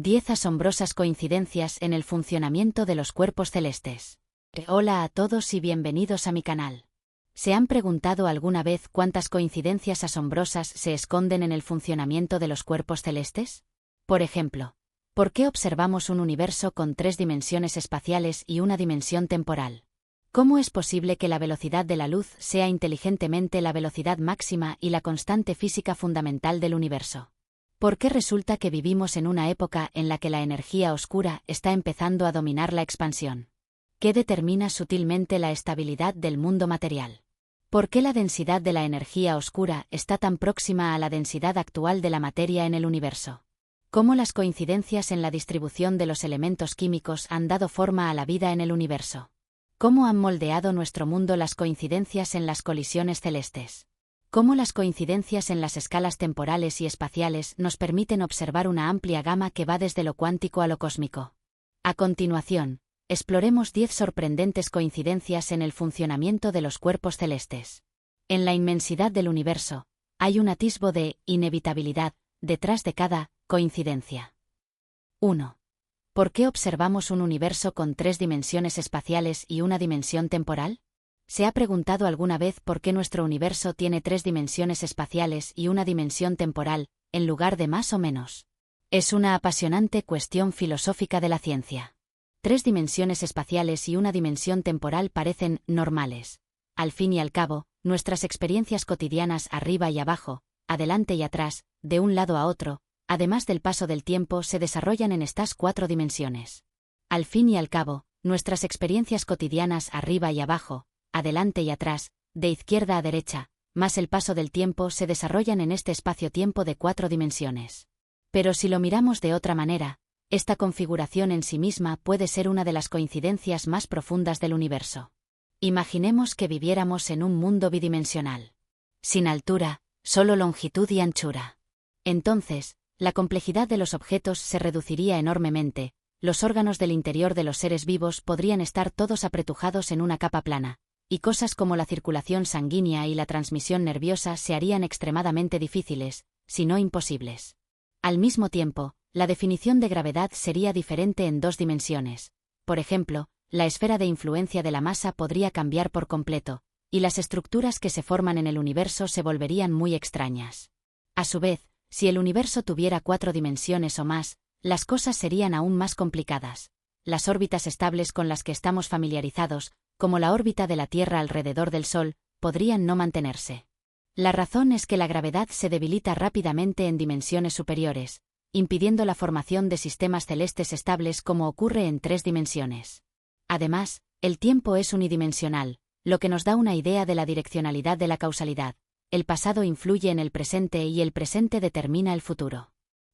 10 asombrosas coincidencias en el funcionamiento de los cuerpos celestes. Hola a todos y bienvenidos a mi canal. ¿Se han preguntado alguna vez cuántas coincidencias asombrosas se esconden en el funcionamiento de los cuerpos celestes? Por ejemplo, ¿por qué observamos un universo con 3 dimensiones espaciales y una dimensión temporal? ¿Cómo es posible que la velocidad de la luz sea inteligentemente la velocidad máxima y la constante física fundamental del universo? ¿Por qué resulta que vivimos en una época en la que la energía oscura está empezando a dominar la expansión? ¿Qué determina sutilmente la estabilidad del mundo material? ¿Por qué la densidad de la energía oscura está tan próxima a la densidad actual de la materia en el universo? ¿Cómo las coincidencias en la distribución de los elementos químicos han dado forma a la vida en el universo? ¿Cómo han moldeado nuestro mundo las coincidencias en las colisiones celestes? ¿Cómo las coincidencias en las escalas temporales y espaciales nos permiten observar una amplia gama que va desde lo cuántico a lo cósmico? A continuación, exploremos 10 sorprendentes coincidencias en el funcionamiento de los cuerpos celestes. En la inmensidad del universo, hay un atisbo de inevitabilidad detrás de cada coincidencia. 1. ¿Por qué observamos un universo con 3 dimensiones espaciales y una dimensión temporal? ¿Se ha preguntado alguna vez por qué nuestro universo tiene 3 dimensiones espaciales y una dimensión temporal, en lugar de más o menos? Es una apasionante cuestión filosófica de la ciencia. 3 dimensiones espaciales y una dimensión temporal parecen normales. Al fin y al cabo, nuestras experiencias cotidianas arriba y abajo, adelante y atrás, de un lado a otro, además del paso del tiempo, se desarrollan en estas 4 dimensiones. Al fin y al cabo, nuestras experiencias cotidianas arriba y abajo, adelante y atrás, de izquierda a derecha, más el paso del tiempo se desarrollan en este espacio-tiempo de 4 dimensiones. Pero si lo miramos de otra manera, esta configuración en sí misma puede ser una de las coincidencias más profundas del universo. Imaginemos que viviéramos en un mundo bidimensional. Sin altura, solo longitud y anchura. Entonces, la complejidad de los objetos se reduciría enormemente, los órganos del interior de los seres vivos podrían estar todos apretujados en una capa plana, y cosas como la circulación sanguínea y la transmisión nerviosa se harían extremadamente difíciles, si no imposibles. Al mismo tiempo, la definición de gravedad sería diferente en 2 dimensiones. Por ejemplo, la esfera de influencia de la masa podría cambiar por completo, y las estructuras que se forman en el universo se volverían muy extrañas. A su vez, si el universo tuviera 4 dimensiones o más, las cosas serían aún más complicadas. Las órbitas estables con las que estamos familiarizados, como la órbita de la Tierra alrededor del Sol, podrían no mantenerse. La razón es que la gravedad se debilita rápidamente en dimensiones superiores, impidiendo la formación de sistemas celestes estables como ocurre en 3 dimensiones. Además, el tiempo es unidimensional, lo que nos da una idea de la direccionalidad de la causalidad. El pasado influye en el presente y el presente determina el futuro.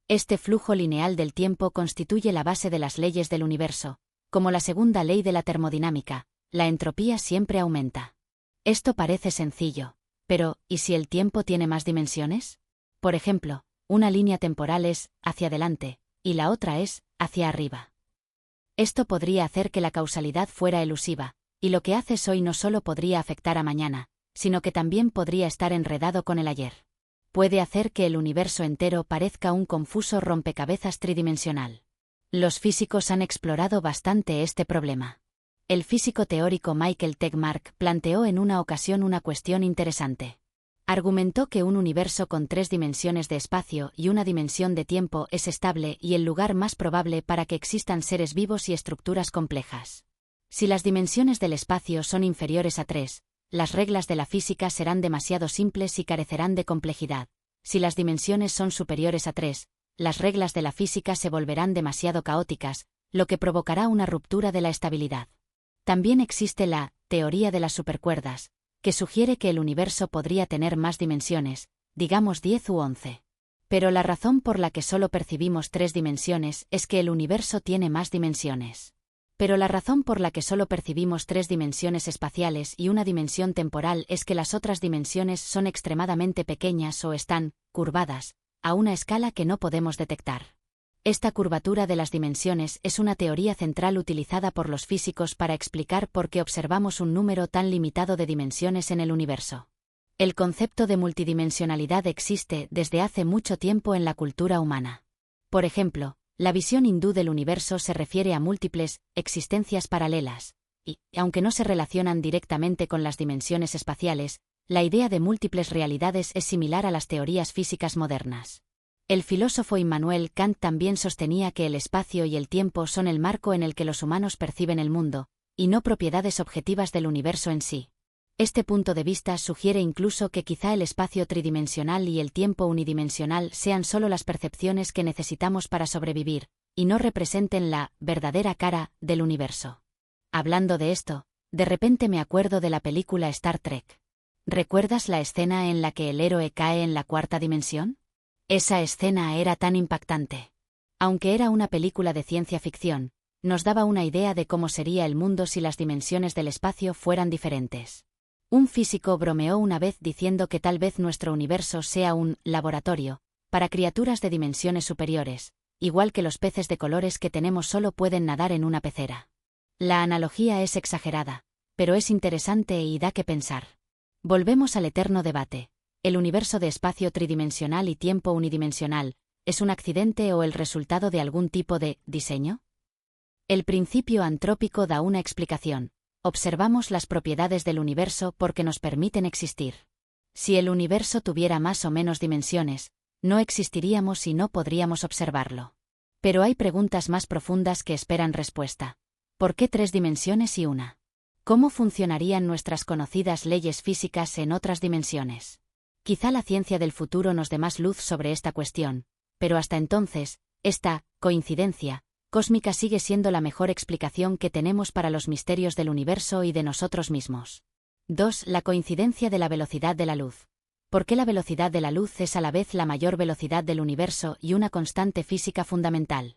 Este flujo lineal del tiempo constituye la base de las leyes del universo, como la segunda ley de la termodinámica. La entropía siempre aumenta. Esto parece sencillo, pero ¿y si el tiempo tiene más dimensiones? Por ejemplo, una línea temporal es hacia adelante, y la otra es hacia arriba. Esto podría hacer que la causalidad fuera elusiva, y lo que haces hoy no solo podría afectar a mañana, sino que también podría estar enredado con el ayer. Puede hacer que el universo entero parezca un confuso rompecabezas tridimensional. Los físicos han explorado bastante este problema. El físico teórico Michael Tegmark planteó en una ocasión una cuestión interesante. Argumentó que un universo con 3 dimensiones de espacio y una dimensión de tiempo es estable y el lugar más probable para que existan seres vivos y estructuras complejas. Si las dimensiones del espacio son inferiores a 3, las reglas de la física serán demasiado simples y carecerán de complejidad. Si las dimensiones son superiores a 3, las reglas de la física se volverán demasiado caóticas, lo que provocará una ruptura de la estabilidad. También existe la teoría de las supercuerdas, que sugiere que el universo podría tener más dimensiones, digamos 10 u 11. Pero la razón por la que solo percibimos 3 dimensiones es que el universo tiene más dimensiones. Pero la razón por la que solo percibimos 3 dimensiones espaciales y una dimensión temporal es que las otras dimensiones son extremadamente pequeñas o están curvadas, a una escala que no podemos detectar. Esta curvatura de las dimensiones es una teoría central utilizada por los físicos para explicar por qué observamos un número tan limitado de dimensiones en el universo. El concepto de multidimensionalidad existe desde hace mucho tiempo en la cultura humana. Por ejemplo, La visión hindú del universo se refiere a múltiples existencias paralelas, y, aunque no se relacionan directamente con las dimensiones espaciales, la idea de múltiples realidades es similar a las teorías físicas modernas. El filósofo Immanuel Kant también sostenía que el espacio y el tiempo son el marco en el que los humanos perciben el mundo, y no propiedades objetivas del universo en sí. Este punto de vista sugiere incluso que quizá el espacio tridimensional y el tiempo unidimensional sean solo las percepciones que necesitamos para sobrevivir, y no representen la verdadera cara del universo. Hablando de esto, de repente me acuerdo de la película Star Trek. ¿Recuerdas la escena en la que el héroe cae en la cuarta dimensión? Esa escena era tan impactante. Aunque era una película de ciencia ficción, nos daba una idea de cómo sería el mundo si las dimensiones del espacio fueran diferentes. Un físico bromeó una vez diciendo que tal vez nuestro universo sea un laboratorio para criaturas de dimensiones superiores, igual que los peces de colores que tenemos solo pueden nadar en una pecera. La analogía es exagerada, pero es interesante y da que pensar. Volvemos al eterno debate. ¿El universo de espacio tridimensional y tiempo unidimensional es un accidente o el resultado de algún tipo de diseño? El principio antrópico da una explicación. Observamos las propiedades del universo porque nos permiten existir. Si el universo tuviera más o menos dimensiones, no existiríamos y no podríamos observarlo. Pero hay preguntas más profundas que esperan respuesta. ¿Por qué 3 dimensiones y una? ¿Cómo funcionarían nuestras conocidas leyes físicas en otras dimensiones? Quizá la ciencia del futuro nos dé más luz sobre esta cuestión, pero hasta entonces, esta coincidencia cósmica sigue siendo la mejor explicación que tenemos para los misterios del universo y de nosotros mismos. 2. La coincidencia de la velocidad de la luz. ¿Por qué la velocidad de la luz es a la vez la mayor velocidad del universo y una constante física fundamental?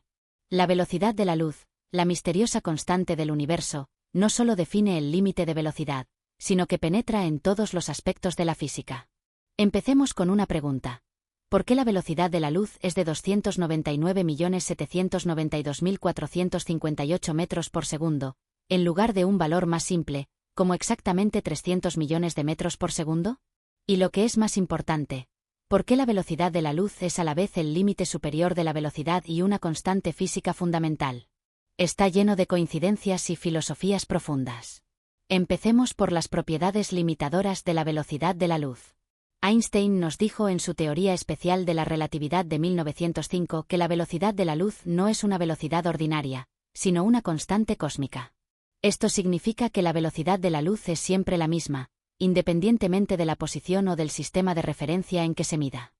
La velocidad de la luz, la misteriosa constante del universo, no solo define el límite de velocidad, sino que penetra en todos los aspectos de la física. Empecemos con una pregunta. ¿Por qué la velocidad de la luz es de 299.792.458 metros por segundo, en lugar de un valor más simple, como exactamente 300 millones de metros por segundo? Y lo que es más importante, ¿por qué la velocidad de la luz es a la vez el límite superior de la velocidad y una constante física fundamental? Está lleno de coincidencias y filosofías profundas. Empecemos por las propiedades limitadoras de la velocidad de la luz. Einstein nos dijo en su teoría especial de la relatividad de 1905 que la velocidad de la luz no es una velocidad ordinaria, sino una constante cósmica. Esto significa que la velocidad de la luz es siempre la misma, independientemente de la posición o del sistema de referencia en que se mida.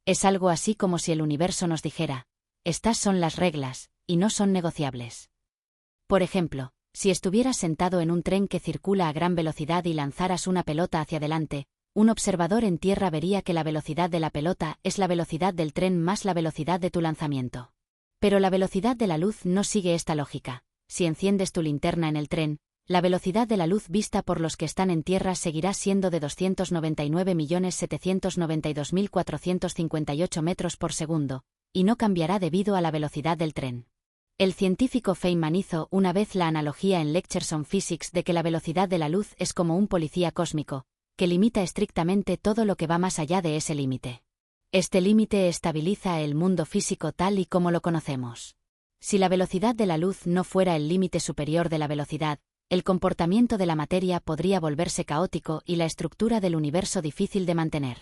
Es algo así como si el universo nos dijera: estas son las reglas, y no son negociables. Por ejemplo, si estuvieras sentado en un tren que circula a gran velocidad y lanzaras una pelota hacia adelante, un observador en tierra vería que la velocidad de la pelota es la velocidad del tren más la velocidad de tu lanzamiento. Pero la velocidad de la luz no sigue esta lógica. Si enciendes tu linterna en el tren, la velocidad de la luz vista por los que están en tierra seguirá siendo de 299.792.458 metros por segundo, y no cambiará debido a la velocidad del tren. El científico Feynman hizo una vez la analogía en Lectures on Physics de que la velocidad de la luz es como un policía cósmico, que limita estrictamente todo lo que va más allá de ese límite. Este límite estabiliza el mundo físico tal y como lo conocemos. Si la velocidad de la luz no fuera el límite superior de la velocidad, el comportamiento de la materia podría volverse caótico y la estructura del universo difícil de mantener.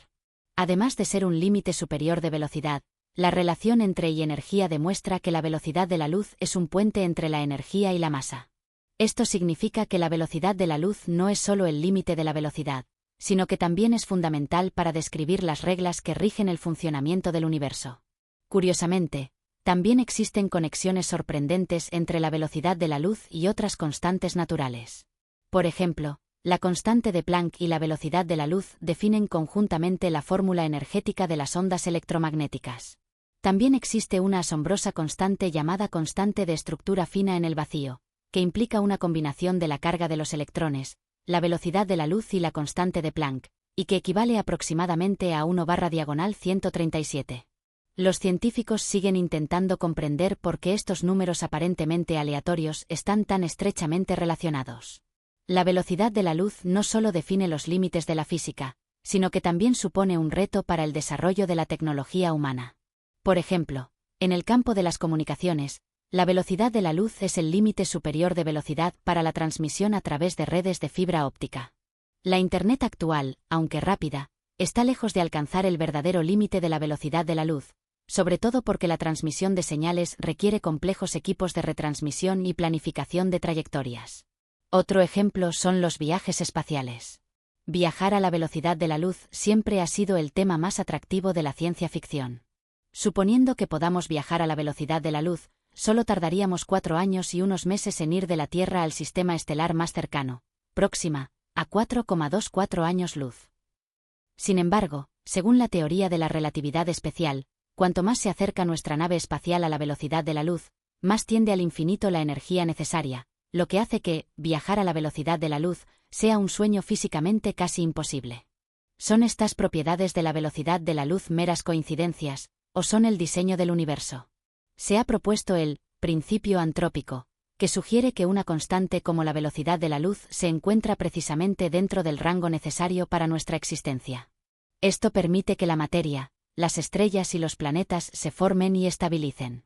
Además de ser un límite superior de velocidad, la relación entre y energía demuestra que la velocidad de la luz es un puente entre la energía y la masa. Esto significa que la velocidad de la luz no es solo el límite de la velocidad, sino que también es fundamental para describir las reglas que rigen el funcionamiento del universo. Curiosamente, también existen conexiones sorprendentes entre la velocidad de la luz y otras constantes naturales. Por ejemplo, la constante de Planck y la velocidad de la luz definen conjuntamente la fórmula energética de las ondas electromagnéticas. También existe una asombrosa constante llamada constante de estructura fina en el vacío, que implica una combinación de la carga de los electrones, la velocidad de la luz y la constante de Planck, y que equivale aproximadamente a 1/137. Los científicos siguen intentando comprender por qué estos números aparentemente aleatorios están tan estrechamente relacionados. La velocidad de la luz no solo define los límites de la física, sino que también supone un reto para el desarrollo de la tecnología humana. Por ejemplo, En el campo de las comunicaciones, la velocidad de la luz es el límite superior de velocidad para la transmisión a través de redes de fibra óptica. La Internet actual, aunque rápida, está lejos de alcanzar el verdadero límite de la velocidad de la luz, sobre todo porque la transmisión de señales requiere complejos equipos de retransmisión y planificación de trayectorias. Otro ejemplo son los viajes espaciales. Viajar a la velocidad de la luz siempre ha sido el tema más atractivo de la ciencia ficción. Suponiendo que podamos viajar a la velocidad de la luz, solo tardaríamos 4 años y unos meses en ir de la Tierra al sistema estelar más cercano, Próxima, a 4,24 años luz. Sin embargo, según la teoría de la relatividad especial, cuanto más se acerca nuestra nave espacial a la velocidad de la luz, más tiende al infinito la energía necesaria, lo que hace que viajar a la velocidad de la luz sea un sueño físicamente casi imposible. ¿Son estas propiedades de la velocidad de la luz meras coincidencias, o son el diseño del universo? Se ha propuesto el principio antrópico, que sugiere que una constante como la velocidad de la luz se encuentra precisamente dentro del rango necesario para nuestra existencia. Esto permite que la materia, las estrellas y los planetas se formen y estabilicen.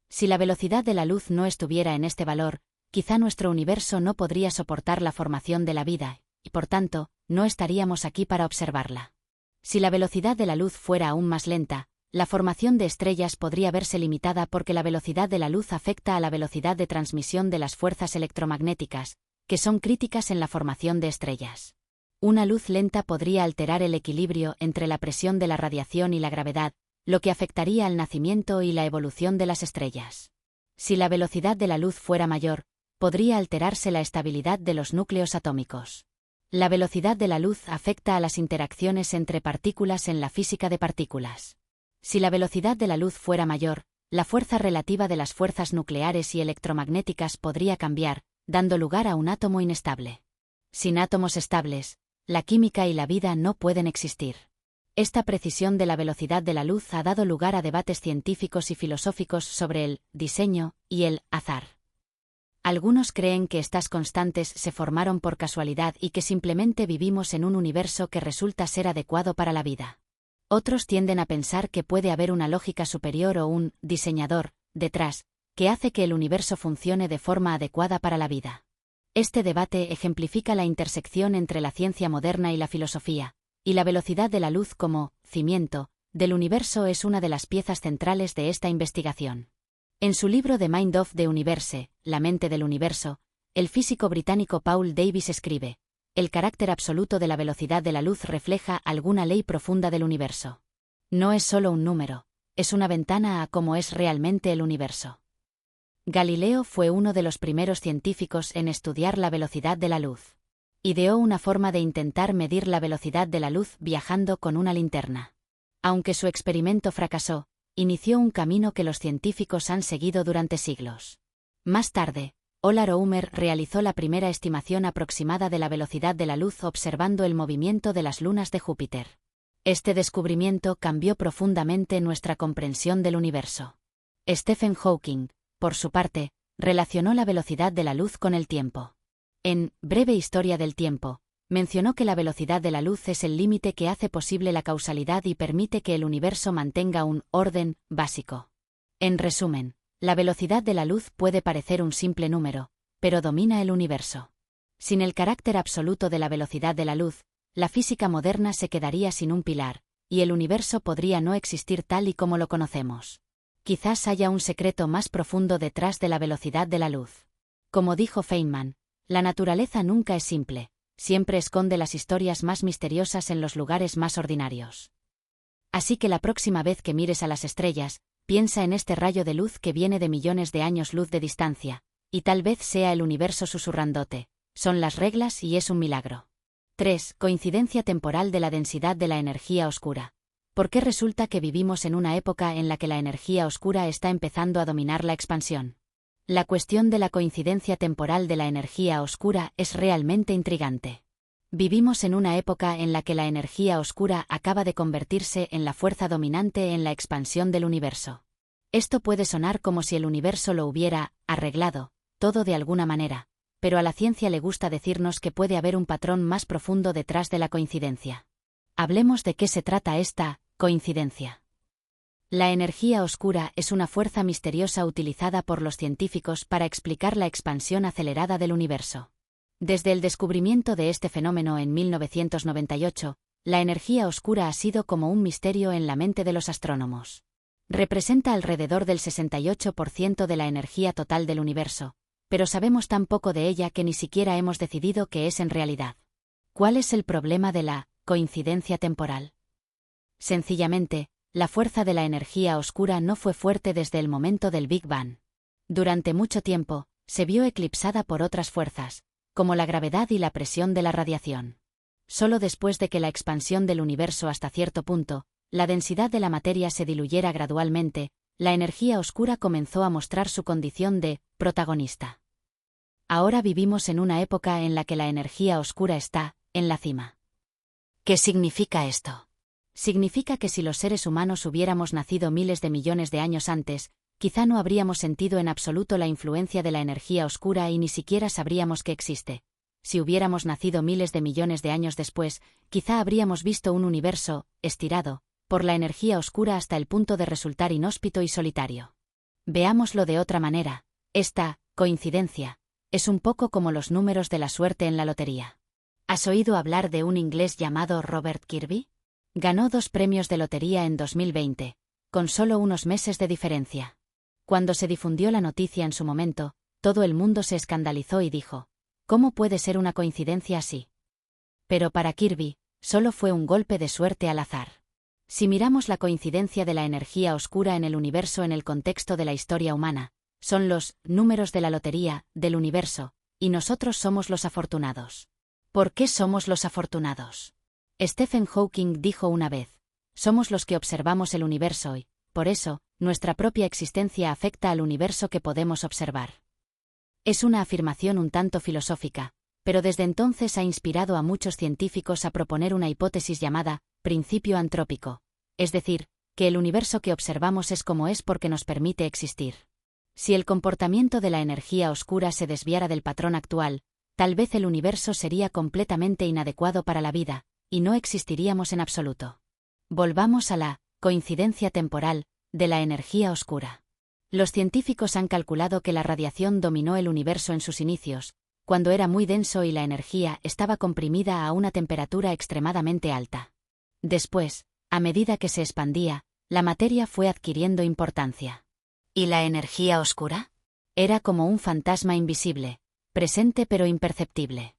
Si la velocidad de la luz no estuviera en este valor, quizá nuestro universo no podría soportar la formación de la vida, y por tanto, no estaríamos aquí para observarla. Si la velocidad de la luz fuera aún más lenta, la formación de estrellas podría verse limitada porque la velocidad de la luz afecta a la velocidad de transmisión de las fuerzas electromagnéticas, que son críticas en la formación de estrellas. Una luz lenta podría alterar el equilibrio entre la presión de la radiación y la gravedad, lo que afectaría al nacimiento y la evolución de las estrellas. Si la velocidad de la luz fuera mayor, podría alterarse la estabilidad de los núcleos atómicos. La velocidad de la luz afecta a las interacciones entre partículas en la física de partículas. Si la velocidad de la luz fuera mayor, la fuerza relativa de las fuerzas nucleares y electromagnéticas podría cambiar, dando lugar a un átomo inestable. Sin átomos estables, la química y la vida no pueden existir. Esta precisión de la velocidad de la luz ha dado lugar a debates científicos y filosóficos sobre el diseño y el azar. Algunos creen que estas constantes se formaron por casualidad y que simplemente vivimos en un universo que resulta ser adecuado para la vida. Otros tienden a pensar que puede haber una lógica superior o un diseñador detrás, que hace que el universo funcione de forma adecuada para la vida. Este debate ejemplifica la intersección entre la ciencia moderna y la filosofía, y la velocidad de la luz como cimiento del universo es una de las piezas centrales de esta investigación. En su libro The Mind of the Universe, La mente del universo, el físico británico Paul Davies escribe: el carácter absoluto de la velocidad de la luz refleja alguna ley profunda del universo. No es solo un número, es una ventana a cómo es realmente el universo. Galileo fue uno de los primeros científicos en estudiar la velocidad de la luz. Ideó una forma de intentar medir la velocidad de la luz viajando con una linterna. Aunque su experimento fracasó, inició un camino que los científicos han seguido durante siglos. Más tarde, Ola Roemer realizó la primera estimación aproximada de la velocidad de la luz observando el movimiento de las lunas de Júpiter. Este descubrimiento cambió profundamente nuestra comprensión del universo. Stephen Hawking, por su parte, relacionó la velocidad de la luz con el tiempo. En Breve Historia del Tiempo, mencionó que la velocidad de la luz es el límite que hace posible la causalidad y permite que el universo mantenga un orden básico. En resumen, la velocidad de la luz puede parecer un simple número, pero domina el universo. Sin el carácter absoluto de la velocidad de la luz, la física moderna se quedaría sin un pilar, y el universo podría no existir tal y como lo conocemos. Quizás haya un secreto más profundo detrás de la velocidad de la luz. Como dijo Feynman, la naturaleza nunca es simple, siempre esconde las historias más misteriosas en los lugares más ordinarios. Así que la próxima vez que mires a las estrellas, piensa en este rayo de luz que viene de millones de años luz de distancia, y tal vez sea el universo susurrándote: son las reglas y es un milagro. 3. Coincidencia temporal de la densidad de la energía oscura. ¿Por qué resulta que vivimos en una época en la que la energía oscura está empezando a dominar la expansión? La cuestión de la coincidencia temporal de la energía oscura es realmente intrigante. Vivimos en una época en la que la energía oscura acaba de convertirse en la fuerza dominante en la expansión del universo. Esto puede sonar como si el universo lo hubiera arreglado todo de alguna manera, pero a la ciencia le gusta decirnos que puede haber un patrón más profundo detrás de la coincidencia. Hablemos de qué se trata esta coincidencia. La energía oscura es una fuerza misteriosa utilizada por los científicos para explicar la expansión acelerada del universo. Desde el descubrimiento de este fenómeno en 1998, la energía oscura ha sido como un misterio en la mente de los astrónomos. Representa alrededor del 68% de la energía total del universo, pero sabemos tan poco de ella que ni siquiera hemos decidido qué es en realidad. ¿Cuál es el problema de la coincidencia temporal? Sencillamente, la fuerza de la energía oscura no fue fuerte desde el momento del Big Bang. Durante mucho tiempo, se vio eclipsada por otras fuerzas, como la gravedad y la presión de la radiación. Solo después de que la expansión del universo hasta cierto punto, la densidad de la materia se diluyera gradualmente, la energía oscura comenzó a mostrar su condición de protagonista. Ahora vivimos en una época en la que la energía oscura está en la cima. ¿Qué significa esto? Significa que si los seres humanos hubiéramos nacido miles de millones de años antes, quizá no habríamos sentido en absoluto la influencia de la energía oscura y ni siquiera sabríamos que existe. Si hubiéramos nacido miles de millones de años después, quizá habríamos visto un universo estirado por la energía oscura hasta el punto de resultar inhóspito y solitario. Veámoslo de otra manera. Esta coincidencia es un poco como los números de la suerte en la lotería. ¿Has oído hablar de un inglés llamado Robert Kirby? Ganó 2 premios de lotería en 2020, con solo unos meses de diferencia. Cuando se difundió la noticia en su momento, todo el mundo se escandalizó y dijo, ¿cómo puede ser una coincidencia así? Pero para Kirby, solo fue un golpe de suerte al azar. Si miramos la coincidencia de la energía oscura en el universo en el contexto de la historia humana, son los números de la lotería del universo, y nosotros somos los afortunados. ¿Por qué somos los afortunados? Stephen Hawking dijo una vez, somos los que observamos el universo y, por eso, nuestra propia existencia afecta al universo que podemos observar. Es una afirmación un tanto filosófica, pero desde entonces ha inspirado a muchos científicos a proponer una hipótesis llamada principio antrópico, es decir, que el universo que observamos es como es porque nos permite existir. Si el comportamiento de la energía oscura se desviara del patrón actual, tal vez el universo sería completamente inadecuado para la vida, y no existiríamos en absoluto. Volvamos a la coincidencia temporal de la energía oscura. Los científicos han calculado que la radiación dominó el universo en sus inicios, cuando era muy denso y la energía estaba comprimida a una temperatura extremadamente alta. Después, a medida que se expandía, la materia fue adquiriendo importancia. ¿Y la energía oscura? Era como un fantasma invisible, presente pero imperceptible.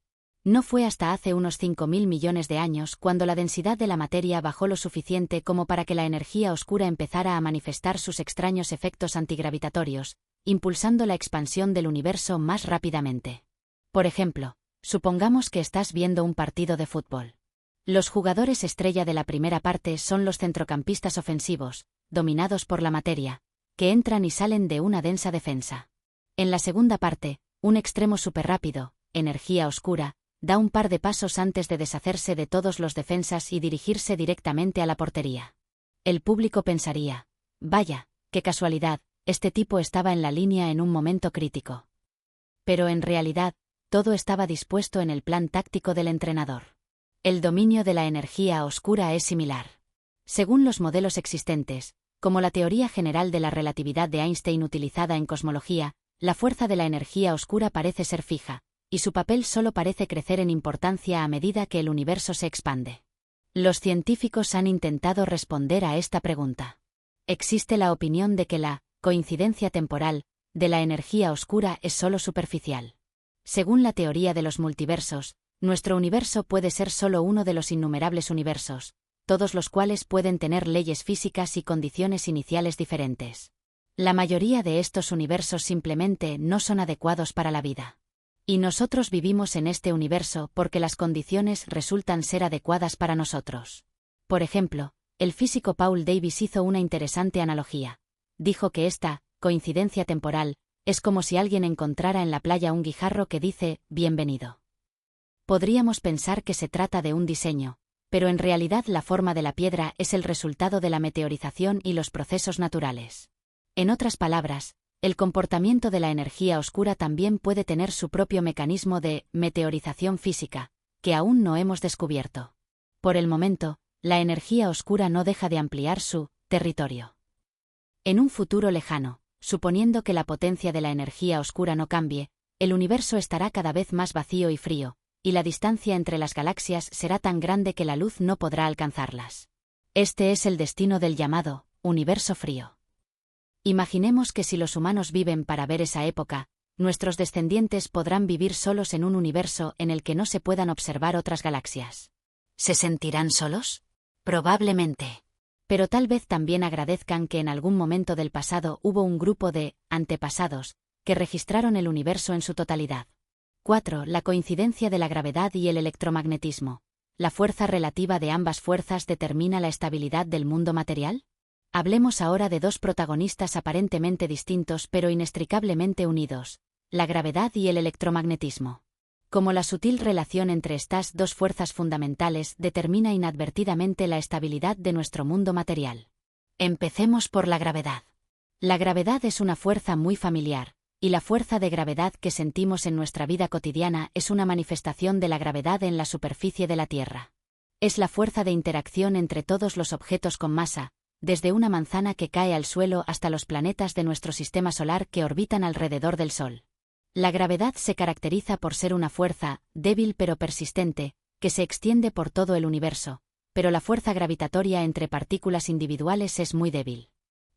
No fue hasta hace unos 5.000 millones de años cuando la densidad de la materia bajó lo suficiente como para que la energía oscura empezara a manifestar sus extraños efectos antigravitatorios, impulsando la expansión del universo más rápidamente. Por ejemplo, supongamos que estás viendo un partido de fútbol. Los jugadores estrella de la primera parte son los centrocampistas ofensivos, dominados por la materia, que entran y salen de una densa defensa. En la segunda parte, un extremo superrápido, energía oscura, da un par de pasos antes de deshacerse de todos los defensas y dirigirse directamente a la portería. El público pensaría, vaya, qué casualidad, este tipo estaba en la línea en un momento crítico. Pero en realidad, todo estaba dispuesto en el plan táctico del entrenador. El dominio de la energía oscura es similar. Según los modelos existentes, como la teoría general de la relatividad de Einstein utilizada en cosmología, la fuerza de la energía oscura parece ser fija, y su papel solo parece crecer en importancia a medida que el universo se expande. Los científicos han intentado responder a esta pregunta. Existe la opinión de que la coincidencia temporal de la energía oscura es solo superficial. Según la teoría de los multiversos, nuestro universo puede ser solo uno de los innumerables universos, todos los cuales pueden tener leyes físicas y condiciones iniciales diferentes. La mayoría de estos universos simplemente no son adecuados para la vida. Y nosotros vivimos en este universo porque las condiciones resultan ser adecuadas para nosotros. Por ejemplo, el físico Paul Davies hizo una interesante analogía. Dijo que esta coincidencia temporal es como si alguien encontrara en la playa un guijarro que dice, bienvenido. Podríamos pensar que se trata de un diseño, pero en realidad la forma de la piedra es el resultado de la meteorización y los procesos naturales. En otras palabras, el comportamiento de la energía oscura también puede tener su propio mecanismo de meteorización física, que aún no hemos descubierto. Por el momento, la energía oscura no deja de ampliar su territorio. En un futuro lejano, suponiendo que la potencia de la energía oscura no cambie, el universo estará cada vez más vacío y frío, y la distancia entre las galaxias será tan grande que la luz no podrá alcanzarlas. Este es el destino del llamado universo frío. Imaginemos que si los humanos viven para ver esa época, nuestros descendientes podrán vivir solos en un universo en el que no se puedan observar otras galaxias. ¿Se sentirán solos? Probablemente. Pero tal vez también agradezcan que en algún momento del pasado hubo un grupo de antepasados que registraron el universo en su totalidad. 4. La coincidencia de la gravedad y el electromagnetismo. ¿La fuerza relativa de ambas fuerzas determina la estabilidad del mundo material? Hablemos ahora de dos protagonistas aparentemente distintos pero inextricablemente unidos, la gravedad y el electromagnetismo. Como la sutil relación entre estas dos fuerzas fundamentales determina inadvertidamente la estabilidad de nuestro mundo material. Empecemos por la gravedad. La gravedad es una fuerza muy familiar, y la fuerza de gravedad que sentimos en nuestra vida cotidiana es una manifestación de la gravedad en la superficie de la Tierra. Es la fuerza de interacción entre todos los objetos con masa, desde una manzana que cae al suelo hasta los planetas de nuestro sistema solar que orbitan alrededor del Sol. La gravedad se caracteriza por ser una fuerza, débil pero persistente, que se extiende por todo el universo, pero la fuerza gravitatoria entre partículas individuales es muy débil.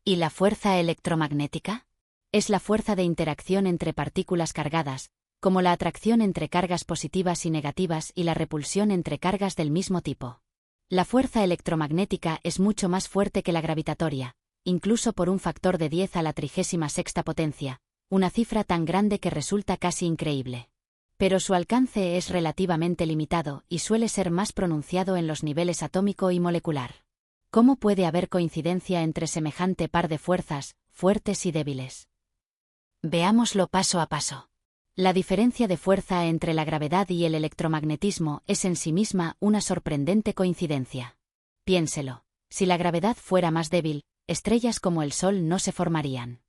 ¿Y la fuerza electromagnética? Es la fuerza de interacción entre partículas cargadas, como la atracción entre cargas positivas y negativas y la repulsión entre cargas del mismo tipo. La fuerza electromagnética es mucho más fuerte que la gravitatoria, incluso por un factor de 10 a la 36ª potencia, una cifra tan grande que resulta casi increíble. Pero su alcance es relativamente limitado y suele ser más pronunciado en los niveles atómico y molecular. ¿Cómo puede haber coincidencia entre semejante par de fuerzas, fuertes y débiles? Veámoslo paso a paso. La diferencia de fuerza entre la gravedad y el electromagnetismo es en sí misma una sorprendente coincidencia. Piénselo, si la gravedad fuera más débil, estrellas como el Sol no se formarían.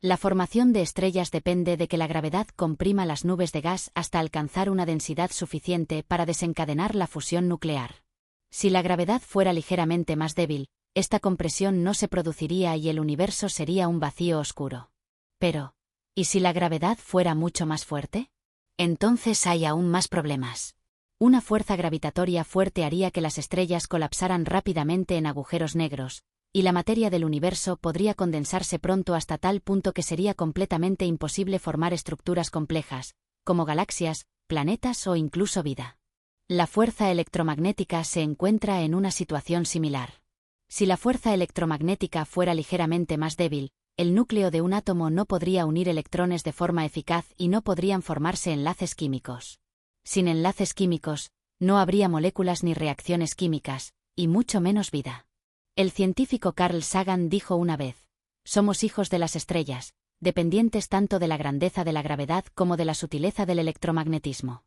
La formación de estrellas depende de que la gravedad comprima las nubes de gas hasta alcanzar una densidad suficiente para desencadenar la fusión nuclear. Si la gravedad fuera ligeramente más débil, esta compresión no se produciría y el universo sería un vacío oscuro. Pero, ¿y si la gravedad fuera mucho más fuerte? Entonces hay aún más problemas. Una fuerza gravitatoria fuerte haría que las estrellas colapsaran rápidamente en agujeros negros, y la materia del universo podría condensarse pronto hasta tal punto que sería completamente imposible formar estructuras complejas, como galaxias, planetas o incluso vida. La fuerza electromagnética se encuentra en una situación similar. Si la fuerza electromagnética fuera ligeramente más débil, el núcleo de un átomo no podría unir electrones de forma eficaz y no podrían formarse enlaces químicos. Sin enlaces químicos, no habría moléculas ni reacciones químicas, y mucho menos vida. El científico Carl Sagan dijo una vez: somos hijos de las estrellas, dependientes tanto de la grandeza de la gravedad como de la sutileza del electromagnetismo.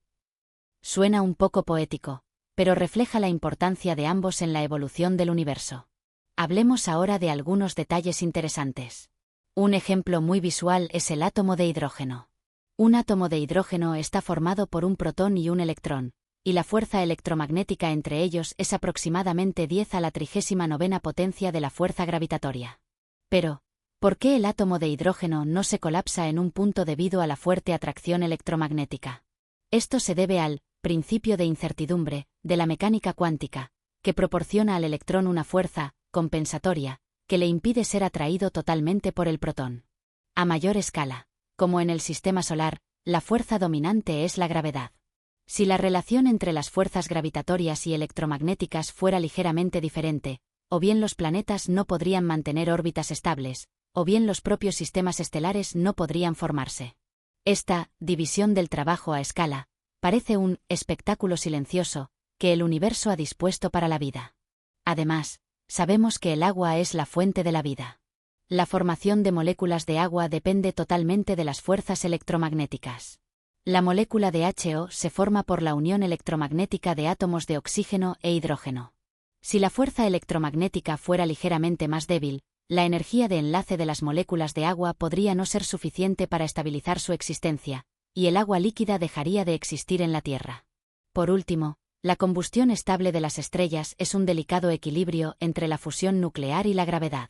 Suena un poco poético, pero refleja la importancia de ambos en la evolución del universo. Hablemos ahora de algunos detalles interesantes. Un ejemplo muy visual es el átomo de hidrógeno. Un átomo de hidrógeno está formado por un protón y un electrón, y la fuerza electromagnética entre ellos es aproximadamente 10 a la 39ª potencia de la fuerza gravitatoria. Pero, ¿por qué el átomo de hidrógeno no se colapsa en un punto debido a la fuerte atracción electromagnética? Esto se debe al principio de incertidumbre de la mecánica cuántica, que proporciona al electrón una fuerza compensatoria que le impide ser atraído totalmente por el protón. A mayor escala, como en el sistema solar, la fuerza dominante es la gravedad. Si la relación entre las fuerzas gravitatorias y electromagnéticas fuera ligeramente diferente, o bien los planetas no podrían mantener órbitas estables, o bien los propios sistemas estelares no podrían formarse. Esta división del trabajo a escala parece un espectáculo silencioso que el universo ha dispuesto para la vida. Además, sabemos que el agua es la fuente de la vida. La formación de moléculas de agua depende totalmente de las fuerzas electromagnéticas. La molécula de HO se forma por la unión electromagnética de átomos de oxígeno e hidrógeno. Si la fuerza electromagnética fuera ligeramente más débil, la energía de enlace de las moléculas de agua podría no ser suficiente para estabilizar su existencia, y el agua líquida dejaría de existir en la Tierra. Por último, la combustión estable de las estrellas es un delicado equilibrio entre la fusión nuclear y la gravedad.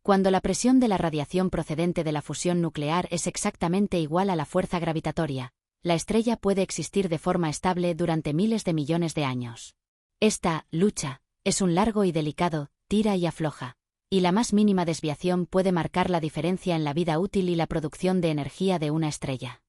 Cuando la presión de la radiación procedente de la fusión nuclear es exactamente igual a la fuerza gravitatoria, la estrella puede existir de forma estable durante miles de millones de años. Esta lucha es un largo y delicado tira y afloja, y la más mínima desviación puede marcar la diferencia en la vida útil y la producción de energía de una estrella.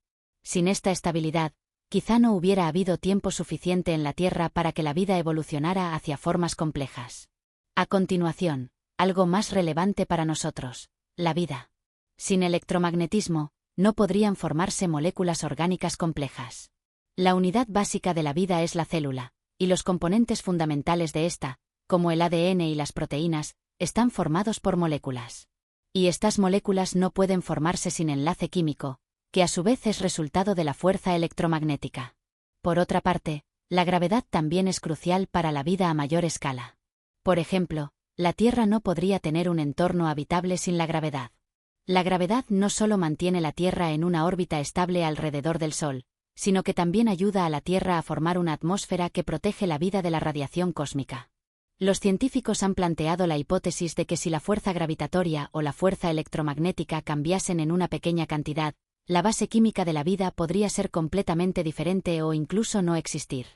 Sin esta estabilidad, quizá no hubiera habido tiempo suficiente en la Tierra para que la vida evolucionara hacia formas complejas. A continuación, algo más relevante para nosotros: la vida. Sin electromagnetismo, no podrían formarse moléculas orgánicas complejas. La unidad básica de la vida es la célula, y los componentes fundamentales de esta, como el ADN y las proteínas, están formados por moléculas. Y estas moléculas no pueden formarse sin enlace químico, que a su vez es resultado de la fuerza electromagnética. Por otra parte, la gravedad también es crucial para la vida a mayor escala. Por ejemplo, la Tierra no podría tener un entorno habitable sin la gravedad. La gravedad no solo mantiene la Tierra en una órbita estable alrededor del Sol, sino que también ayuda a la Tierra a formar una atmósfera que protege la vida de la radiación cósmica. Los científicos han planteado la hipótesis de que si la fuerza gravitatoria o la fuerza electromagnética cambiasen en una pequeña cantidad, la base química de la vida podría ser completamente diferente o incluso no existir.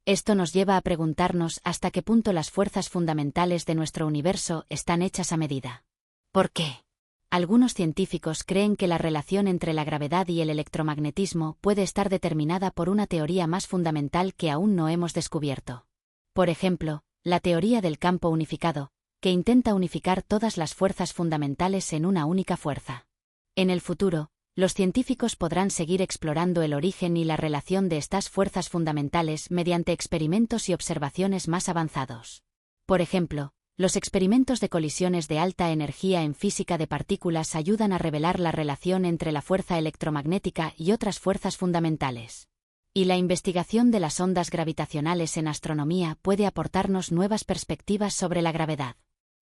Esto nos lleva a preguntarnos hasta qué punto las fuerzas fundamentales de nuestro universo están hechas a medida. ¿Por qué? Algunos científicos creen que la relación entre la gravedad y el electromagnetismo puede estar determinada por una teoría más fundamental que aún no hemos descubierto. Por ejemplo, la teoría del campo unificado, que intenta unificar todas las fuerzas fundamentales en una única fuerza. En el futuro, los científicos podrán seguir explorando el origen y la relación de estas fuerzas fundamentales mediante experimentos y observaciones más avanzados. Por ejemplo, los experimentos de colisiones de alta energía en física de partículas ayudan a revelar la relación entre la fuerza electromagnética y otras fuerzas fundamentales. Y la investigación de las ondas gravitacionales en astronomía puede aportarnos nuevas perspectivas sobre la gravedad.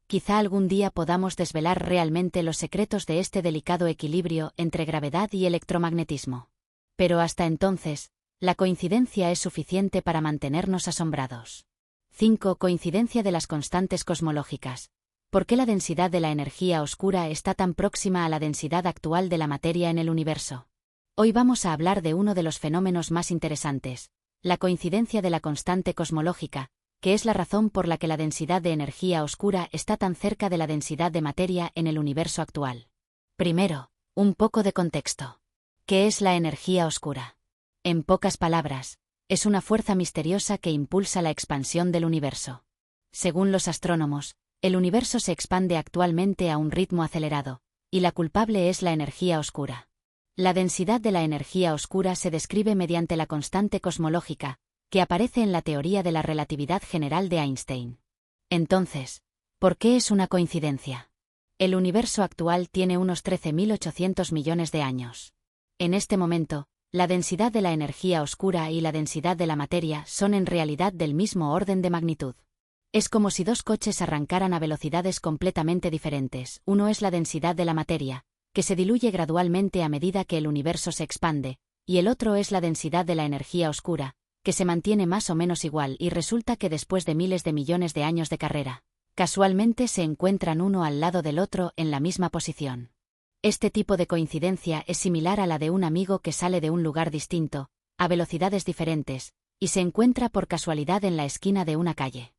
Quizá algún día podamos desvelar realmente los secretos de este delicado equilibrio entre gravedad y electromagnetismo. Pero hasta entonces, la coincidencia es suficiente para mantenernos asombrados. 5. Coincidencia de las constantes cosmológicas. ¿Por qué la densidad de la energía oscura está tan próxima a la densidad actual de la materia en el universo? Hoy vamos a hablar de uno de los fenómenos más interesantes, la coincidencia de la constante cosmológica, que es la razón por la que la densidad de energía oscura está tan cerca de la densidad de materia en el universo actual. Primero, un poco de contexto. ¿Qué es la energía oscura? En pocas palabras, es una fuerza misteriosa que impulsa la expansión del universo. Según los astrónomos, el universo se expande actualmente a un ritmo acelerado, y la culpable es la energía oscura. La densidad de la energía oscura se describe mediante la constante cosmológica, que aparece en la teoría de la relatividad general de Einstein. Entonces, ¿por qué es una coincidencia? El universo actual tiene unos 13.800 millones de años. En este momento, la densidad de la energía oscura y la densidad de la materia son en realidad del mismo orden de magnitud. Es como si dos coches arrancaran a velocidades completamente diferentes. Uno es la densidad de la materia, que se diluye gradualmente a medida que el universo se expande, y el otro es la densidad de la energía oscura, que se mantiene más o menos igual y resulta que después de miles de millones de años de carrera, casualmente se encuentran uno al lado del otro en la misma posición. Este tipo de coincidencia es similar a la de un amigo que sale de un lugar distinto, a velocidades diferentes, y se encuentra por casualidad en la esquina de una calle.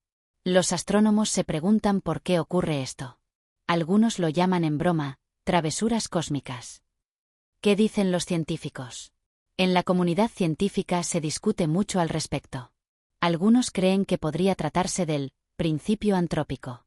Los astrónomos se preguntan por qué ocurre esto. Algunos lo llaman en broma, travesuras cósmicas. ¿Qué dicen los científicos? En la comunidad científica se discute mucho al respecto. Algunos creen que podría tratarse del principio antrópico.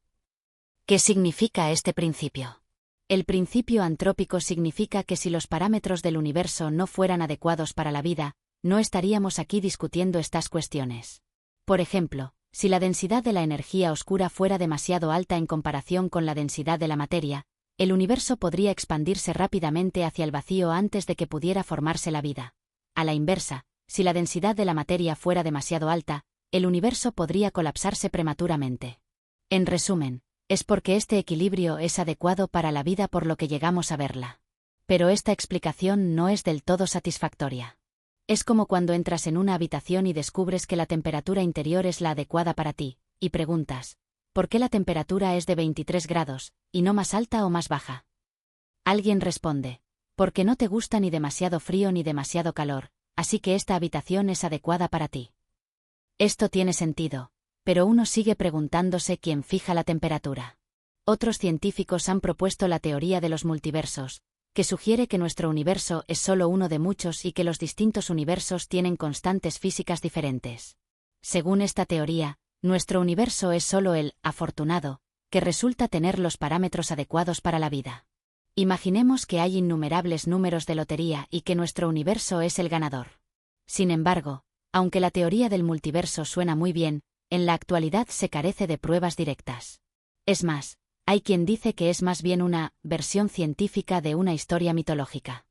¿Qué significa este principio? El principio antrópico significa que si los parámetros del universo no fueran adecuados para la vida, no estaríamos aquí discutiendo estas cuestiones. Por ejemplo, si la densidad de la energía oscura fuera demasiado alta en comparación con la densidad de la materia, el universo podría expandirse rápidamente hacia el vacío antes de que pudiera formarse la vida. A la inversa, si la densidad de la materia fuera demasiado alta, el universo podría colapsarse prematuramente. En resumen, es porque este equilibrio es adecuado para la vida por lo que llegamos a verla. Pero esta explicación no es del todo satisfactoria. Es como cuando entras en una habitación y descubres que la temperatura interior es la adecuada para ti, y preguntas, ¿por qué la temperatura es de 23 grados, y no más alta o más baja? Alguien responde, porque no te gusta ni demasiado frío ni demasiado calor, así que esta habitación es adecuada para ti. Esto tiene sentido, pero uno sigue preguntándose quién fija la temperatura. Otros científicos han propuesto la teoría de los multiversos, que sugiere que nuestro universo es solo uno de muchos y que los distintos universos tienen constantes físicas diferentes. Según esta teoría, nuestro universo es solo el afortunado, que resulta tener los parámetros adecuados para la vida. Imaginemos que hay innumerables números de lotería y que nuestro universo es el ganador. Sin embargo, aunque la teoría del multiverso suena muy bien, en la actualidad se carece de pruebas directas. Es más, hay quien dice que es más bien una versión científica de una historia mitológica.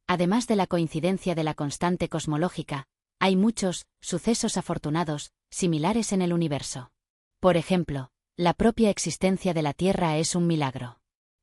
Además de la coincidencia de la constante cosmológica, hay muchos sucesos afortunados, similares en el universo. Por ejemplo, la propia existencia de la Tierra es un milagro.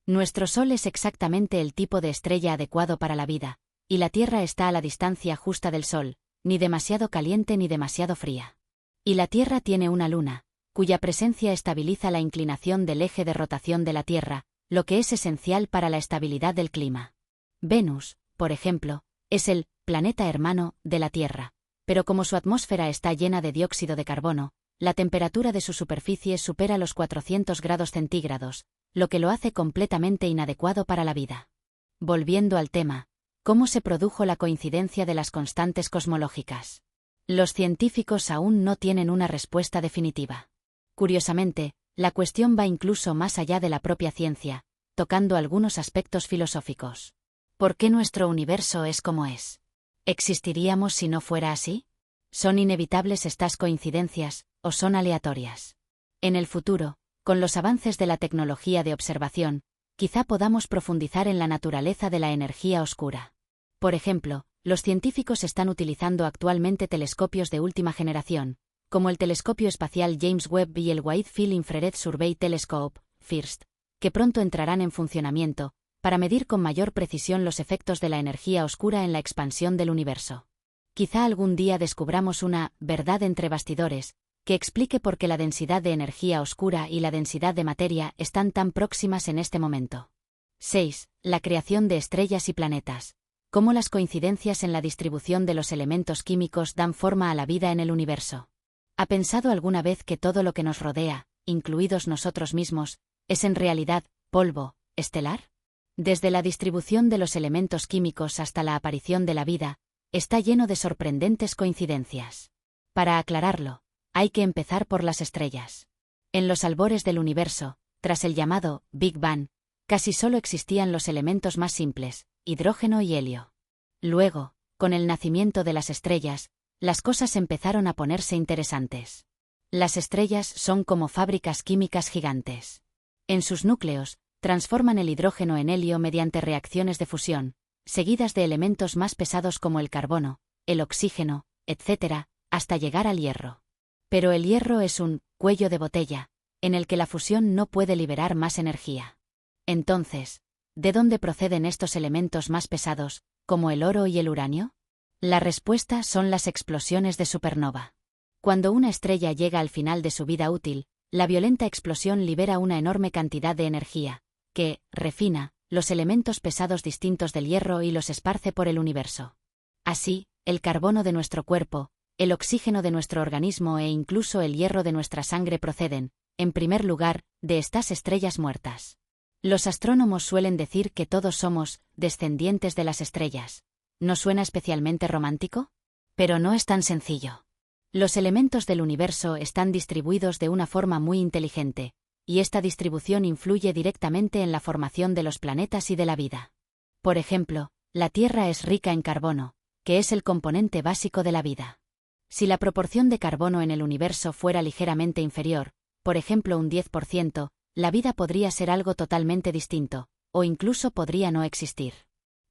Nuestro Sol es exactamente el tipo de estrella adecuado para la vida, y la Tierra está a la distancia justa del Sol, ni demasiado caliente ni demasiado fría. Y la Tierra tiene una luna, cuya presencia estabiliza la inclinación del eje de rotación de la Tierra, lo que es esencial para la estabilidad del clima. Venus, por ejemplo, es el planeta hermano de la Tierra, pero como su atmósfera está llena de dióxido de carbono, la temperatura de su superficie supera los 400 grados centígrados, lo que lo hace completamente inadecuado para la vida. Volviendo al tema, ¿cómo se produjo la coincidencia de las constantes cosmológicas? Los científicos aún no tienen una respuesta definitiva. Curiosamente, la cuestión va incluso más allá de la propia ciencia, tocando algunos aspectos filosóficos. ¿Por qué nuestro universo es como es? ¿Existiríamos si no fuera así? ¿Son inevitables estas coincidencias, o son aleatorias? En el futuro, con los avances de la tecnología de observación, quizá podamos profundizar en la naturaleza de la energía oscura. Por ejemplo, los científicos están utilizando actualmente telescopios de última generación, como el telescopio espacial James Webb y el Wide Field Infrared Survey Telescope, FIRST, que pronto entrarán en funcionamiento, para medir con mayor precisión los efectos de la energía oscura en la expansión del universo. Quizá algún día descubramos una verdad entre bastidores, que explique por qué la densidad de energía oscura y la densidad de materia están tan próximas en este momento. 6. La creación de estrellas y planetas. ¿Cómo las coincidencias en la distribución de los elementos químicos dan forma a la vida en el universo? ¿Ha pensado alguna vez que todo lo que nos rodea, incluidos nosotros mismos, es en realidad polvo estelar? Desde la distribución de los elementos químicos hasta la aparición de la vida, está lleno de sorprendentes coincidencias. Para aclararlo, hay que empezar por las estrellas. En los albores del universo, tras el llamado Big Bang, casi solo existían los elementos más simples, hidrógeno y helio. Luego, con el nacimiento de las estrellas, las cosas empezaron a ponerse interesantes. Las estrellas son como fábricas químicas gigantes. En sus núcleos, transforman el hidrógeno en helio mediante reacciones de fusión, seguidas de elementos más pesados como el carbono, el oxígeno, etc., hasta llegar al hierro. Pero el hierro es un cuello de botella, en el que la fusión no puede liberar más energía. Entonces, ¿de dónde proceden estos elementos más pesados, como el oro y el uranio? La respuesta son las explosiones de supernova. Cuando una estrella llega al final de su vida útil, la violenta explosión libera una enorme cantidad de energía, que refina los elementos pesados distintos del hierro y los esparce por el universo. Así, el carbono de nuestro cuerpo, el oxígeno de nuestro organismo e incluso el hierro de nuestra sangre proceden, en primer lugar, de estas estrellas muertas. Los astrónomos suelen decir que todos somos descendientes de las estrellas. ¿No suena especialmente romántico? Pero no es tan sencillo. Los elementos del universo están distribuidos de una forma muy inteligente, y esta distribución influye directamente en la formación de los planetas y de la vida. Por ejemplo, la Tierra es rica en carbono, que es el componente básico de la vida. Si la proporción de carbono en el universo fuera ligeramente inferior, por ejemplo un 10%, la vida podría ser algo totalmente distinto, o incluso podría no existir.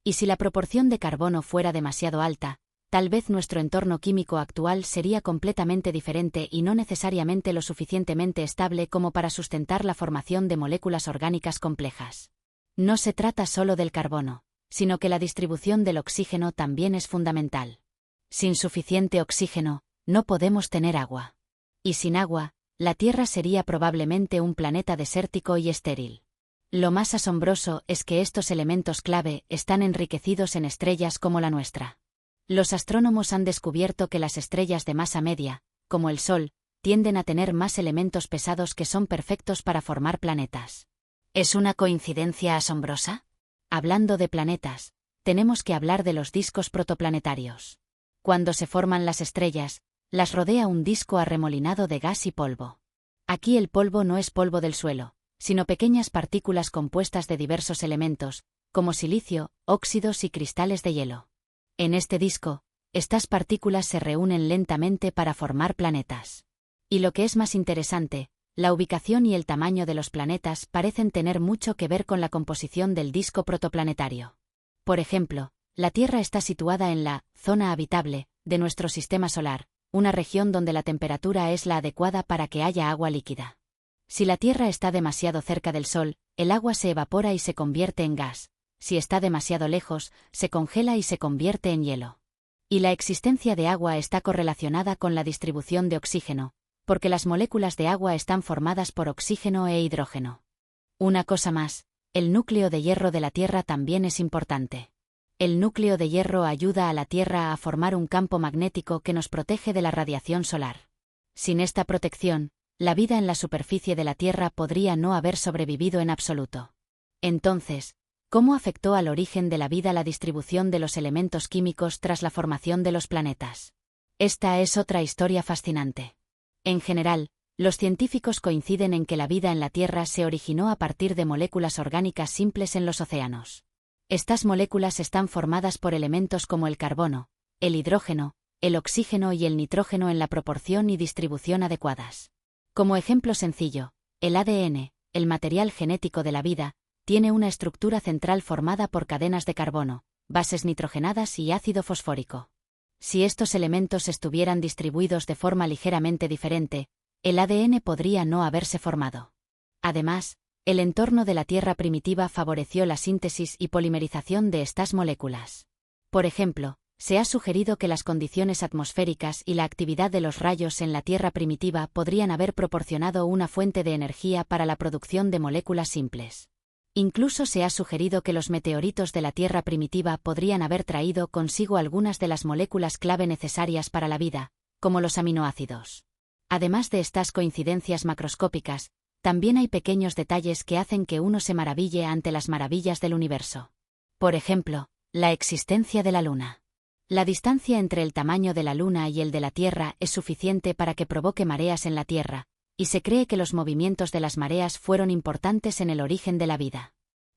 Y si la proporción de carbono fuera demasiado alta, tal vez nuestro entorno químico actual sería completamente diferente y no necesariamente lo suficientemente estable como para sustentar la formación de moléculas orgánicas complejas. No se trata solo del carbono, sino que la distribución del oxígeno también es fundamental. Sin suficiente oxígeno, no podemos tener agua. Y sin agua, la Tierra sería probablemente un planeta desértico y estéril. Lo más asombroso es que estos elementos clave están enriquecidos en estrellas como la nuestra. Los astrónomos han descubierto que las estrellas de masa media, como el Sol, tienden a tener más elementos pesados que son perfectos para formar planetas. ¿Es una coincidencia asombrosa? Hablando de planetas, tenemos que hablar de los discos protoplanetarios. Cuando se forman las estrellas, las rodea un disco arremolinado de gas y polvo. Aquí el polvo no es polvo del suelo, sino pequeñas partículas compuestas de diversos elementos, como silicio, óxidos y cristales de hielo. En este disco, estas partículas se reúnen lentamente para formar planetas. Y lo que es más interesante, la ubicación y el tamaño de los planetas parecen tener mucho que ver con la composición del disco protoplanetario. Por ejemplo, la Tierra está situada en la zona habitable de nuestro sistema solar, una región donde la temperatura es la adecuada para que haya agua líquida. Si la Tierra está demasiado cerca del Sol, el agua se evapora y se convierte en gas. Si está demasiado lejos, se congela y se convierte en hielo. Y la existencia de agua está correlacionada con la distribución de oxígeno, porque las moléculas de agua están formadas por oxígeno e hidrógeno. Una cosa más, el núcleo de hierro de la Tierra también es importante. El núcleo de hierro ayuda a la Tierra a formar un campo magnético que nos protege de la radiación solar. Sin esta protección, la vida en la superficie de la Tierra podría no haber sobrevivido en absoluto. Entonces, ¿cómo afectó al origen de la vida la distribución de los elementos químicos tras la formación de los planetas? Esta es otra historia fascinante. En general, los científicos coinciden en que la vida en la Tierra se originó a partir de moléculas orgánicas simples en los océanos. Estas moléculas están formadas por elementos como el carbono, el hidrógeno, el oxígeno y el nitrógeno en la proporción y distribución adecuadas. Como ejemplo sencillo, el ADN, el material genético de la vida, tiene una estructura central formada por cadenas de carbono, bases nitrogenadas y ácido fosfórico. Si estos elementos estuvieran distribuidos de forma ligeramente diferente, el ADN podría no haberse formado. Además, el entorno de la Tierra primitiva favoreció la síntesis y polimerización de estas moléculas. Por ejemplo, se ha sugerido que las condiciones atmosféricas y la actividad de los rayos en la Tierra primitiva podrían haber proporcionado una fuente de energía para la producción de moléculas simples. Incluso se ha sugerido que los meteoritos de la Tierra primitiva podrían haber traído consigo algunas de las moléculas clave necesarias para la vida, como los aminoácidos. Además de estas coincidencias macroscópicas, también hay pequeños detalles que hacen que uno se maraville ante las maravillas del universo. Por ejemplo, la existencia de la Luna. La distancia entre el tamaño de la Luna y el de la Tierra es suficiente para que provoque mareas en la Tierra, y se cree que los movimientos de las mareas fueron importantes en el origen de la vida.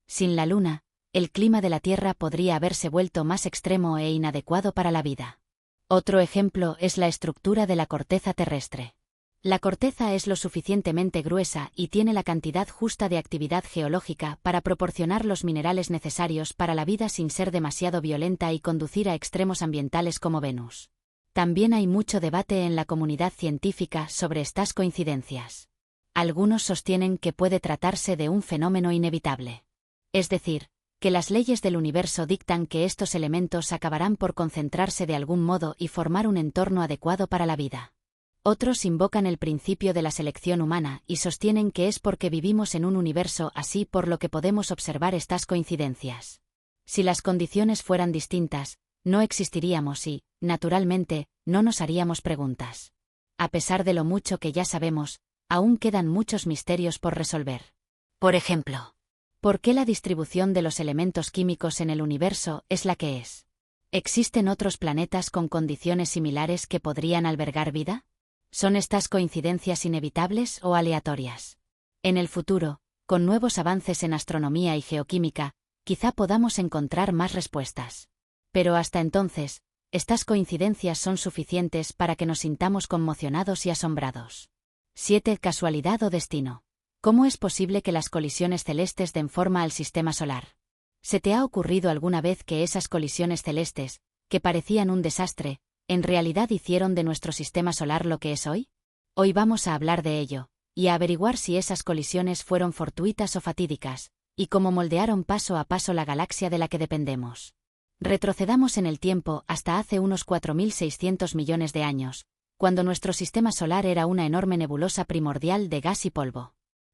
Sin la Luna, el clima de la Tierra podría haberse vuelto más extremo e inadecuado para la vida. Otro ejemplo es la estructura de la corteza terrestre. La corteza es lo suficientemente gruesa y tiene la cantidad justa de actividad geológica para proporcionar los minerales necesarios para la vida sin ser demasiado violenta y conducir a extremos ambientales como Venus. También hay mucho debate en la comunidad científica sobre estas coincidencias. Algunos sostienen que puede tratarse de un fenómeno inevitable. Es decir, que las leyes del universo dictan que estos elementos acabarán por concentrarse de algún modo y formar un entorno adecuado para la vida. Otros invocan el principio de la selección humana y sostienen que es porque vivimos en un universo así por lo que podemos observar estas coincidencias. Si las condiciones fueran distintas, no existiríamos y, naturalmente, no nos haríamos preguntas. A pesar de lo mucho que ya sabemos, aún quedan muchos misterios por resolver. Por ejemplo, ¿por qué la distribución de los elementos químicos en el universo es la que es? ¿Existen otros planetas con condiciones similares que podrían albergar vida? ¿Son estas coincidencias inevitables o aleatorias? En el futuro, con nuevos avances en astronomía y geoquímica, quizá podamos encontrar más respuestas. Pero hasta entonces, estas coincidencias son suficientes para que nos sintamos conmocionados y asombrados. 7. ¿Casualidad o destino? ¿Cómo es posible que las colisiones celestes den forma al sistema solar? ¿Se te ha ocurrido alguna vez que esas colisiones celestes, que parecían un desastre, en realidad hicieron de nuestro sistema solar lo que es hoy? Hoy vamos a hablar de ello, y a averiguar si esas colisiones fueron fortuitas o fatídicas, y cómo moldearon paso a paso la galaxia de la que dependemos. Retrocedamos en el tiempo hasta hace unos 4.600 millones de años, cuando nuestro sistema solar era una enorme nebulosa primordial de gas y polvo.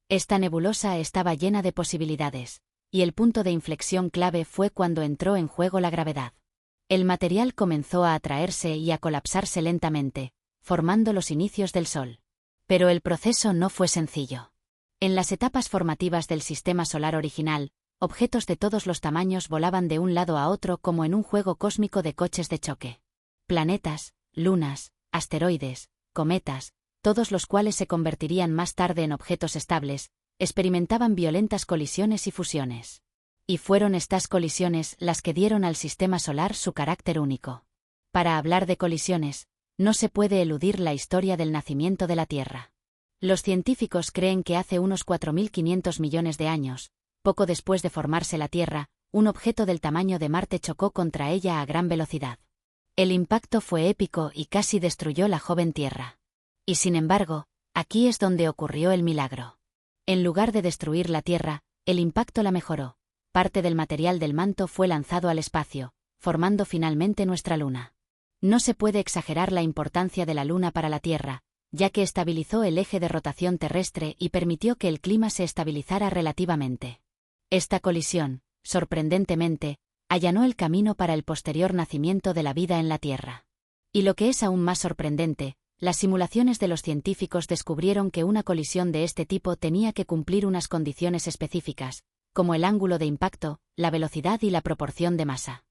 Esta nebulosa estaba llena de posibilidades, y el punto de inflexión clave fue cuando entró en juego la gravedad. El material comenzó a atraerse y a colapsarse lentamente, formando los inicios del Sol. Pero el proceso no fue sencillo. En las etapas formativas del sistema solar original, objetos de todos los tamaños volaban de un lado a otro como en un juego cósmico de coches de choque. Planetas, lunas, asteroides, cometas, todos los cuales se convertirían más tarde en objetos estables, experimentaban violentas colisiones y fusiones. Y fueron estas colisiones las que dieron al sistema solar su carácter único. Para hablar de colisiones, no se puede eludir la historia del nacimiento de la Tierra. Los científicos creen que hace unos 4.500 millones de años, poco después de formarse la Tierra, un objeto del tamaño de Marte chocó contra ella a gran velocidad. El impacto fue épico y casi destruyó la joven Tierra. Y sin embargo, aquí es donde ocurrió el milagro. En lugar de destruir la Tierra, el impacto la mejoró. Parte del material del manto fue lanzado al espacio, formando finalmente nuestra Luna. No se puede exagerar la importancia de la Luna para la Tierra, ya que estabilizó el eje de rotación terrestre y permitió que el clima se estabilizara relativamente. Esta colisión, sorprendentemente, allanó el camino para el posterior nacimiento de la vida en la Tierra. Y lo que es aún más sorprendente, las simulaciones de los científicos descubrieron que una colisión de este tipo tenía que cumplir unas condiciones específicas, como el ángulo de impacto, la velocidad y la proporción de masa.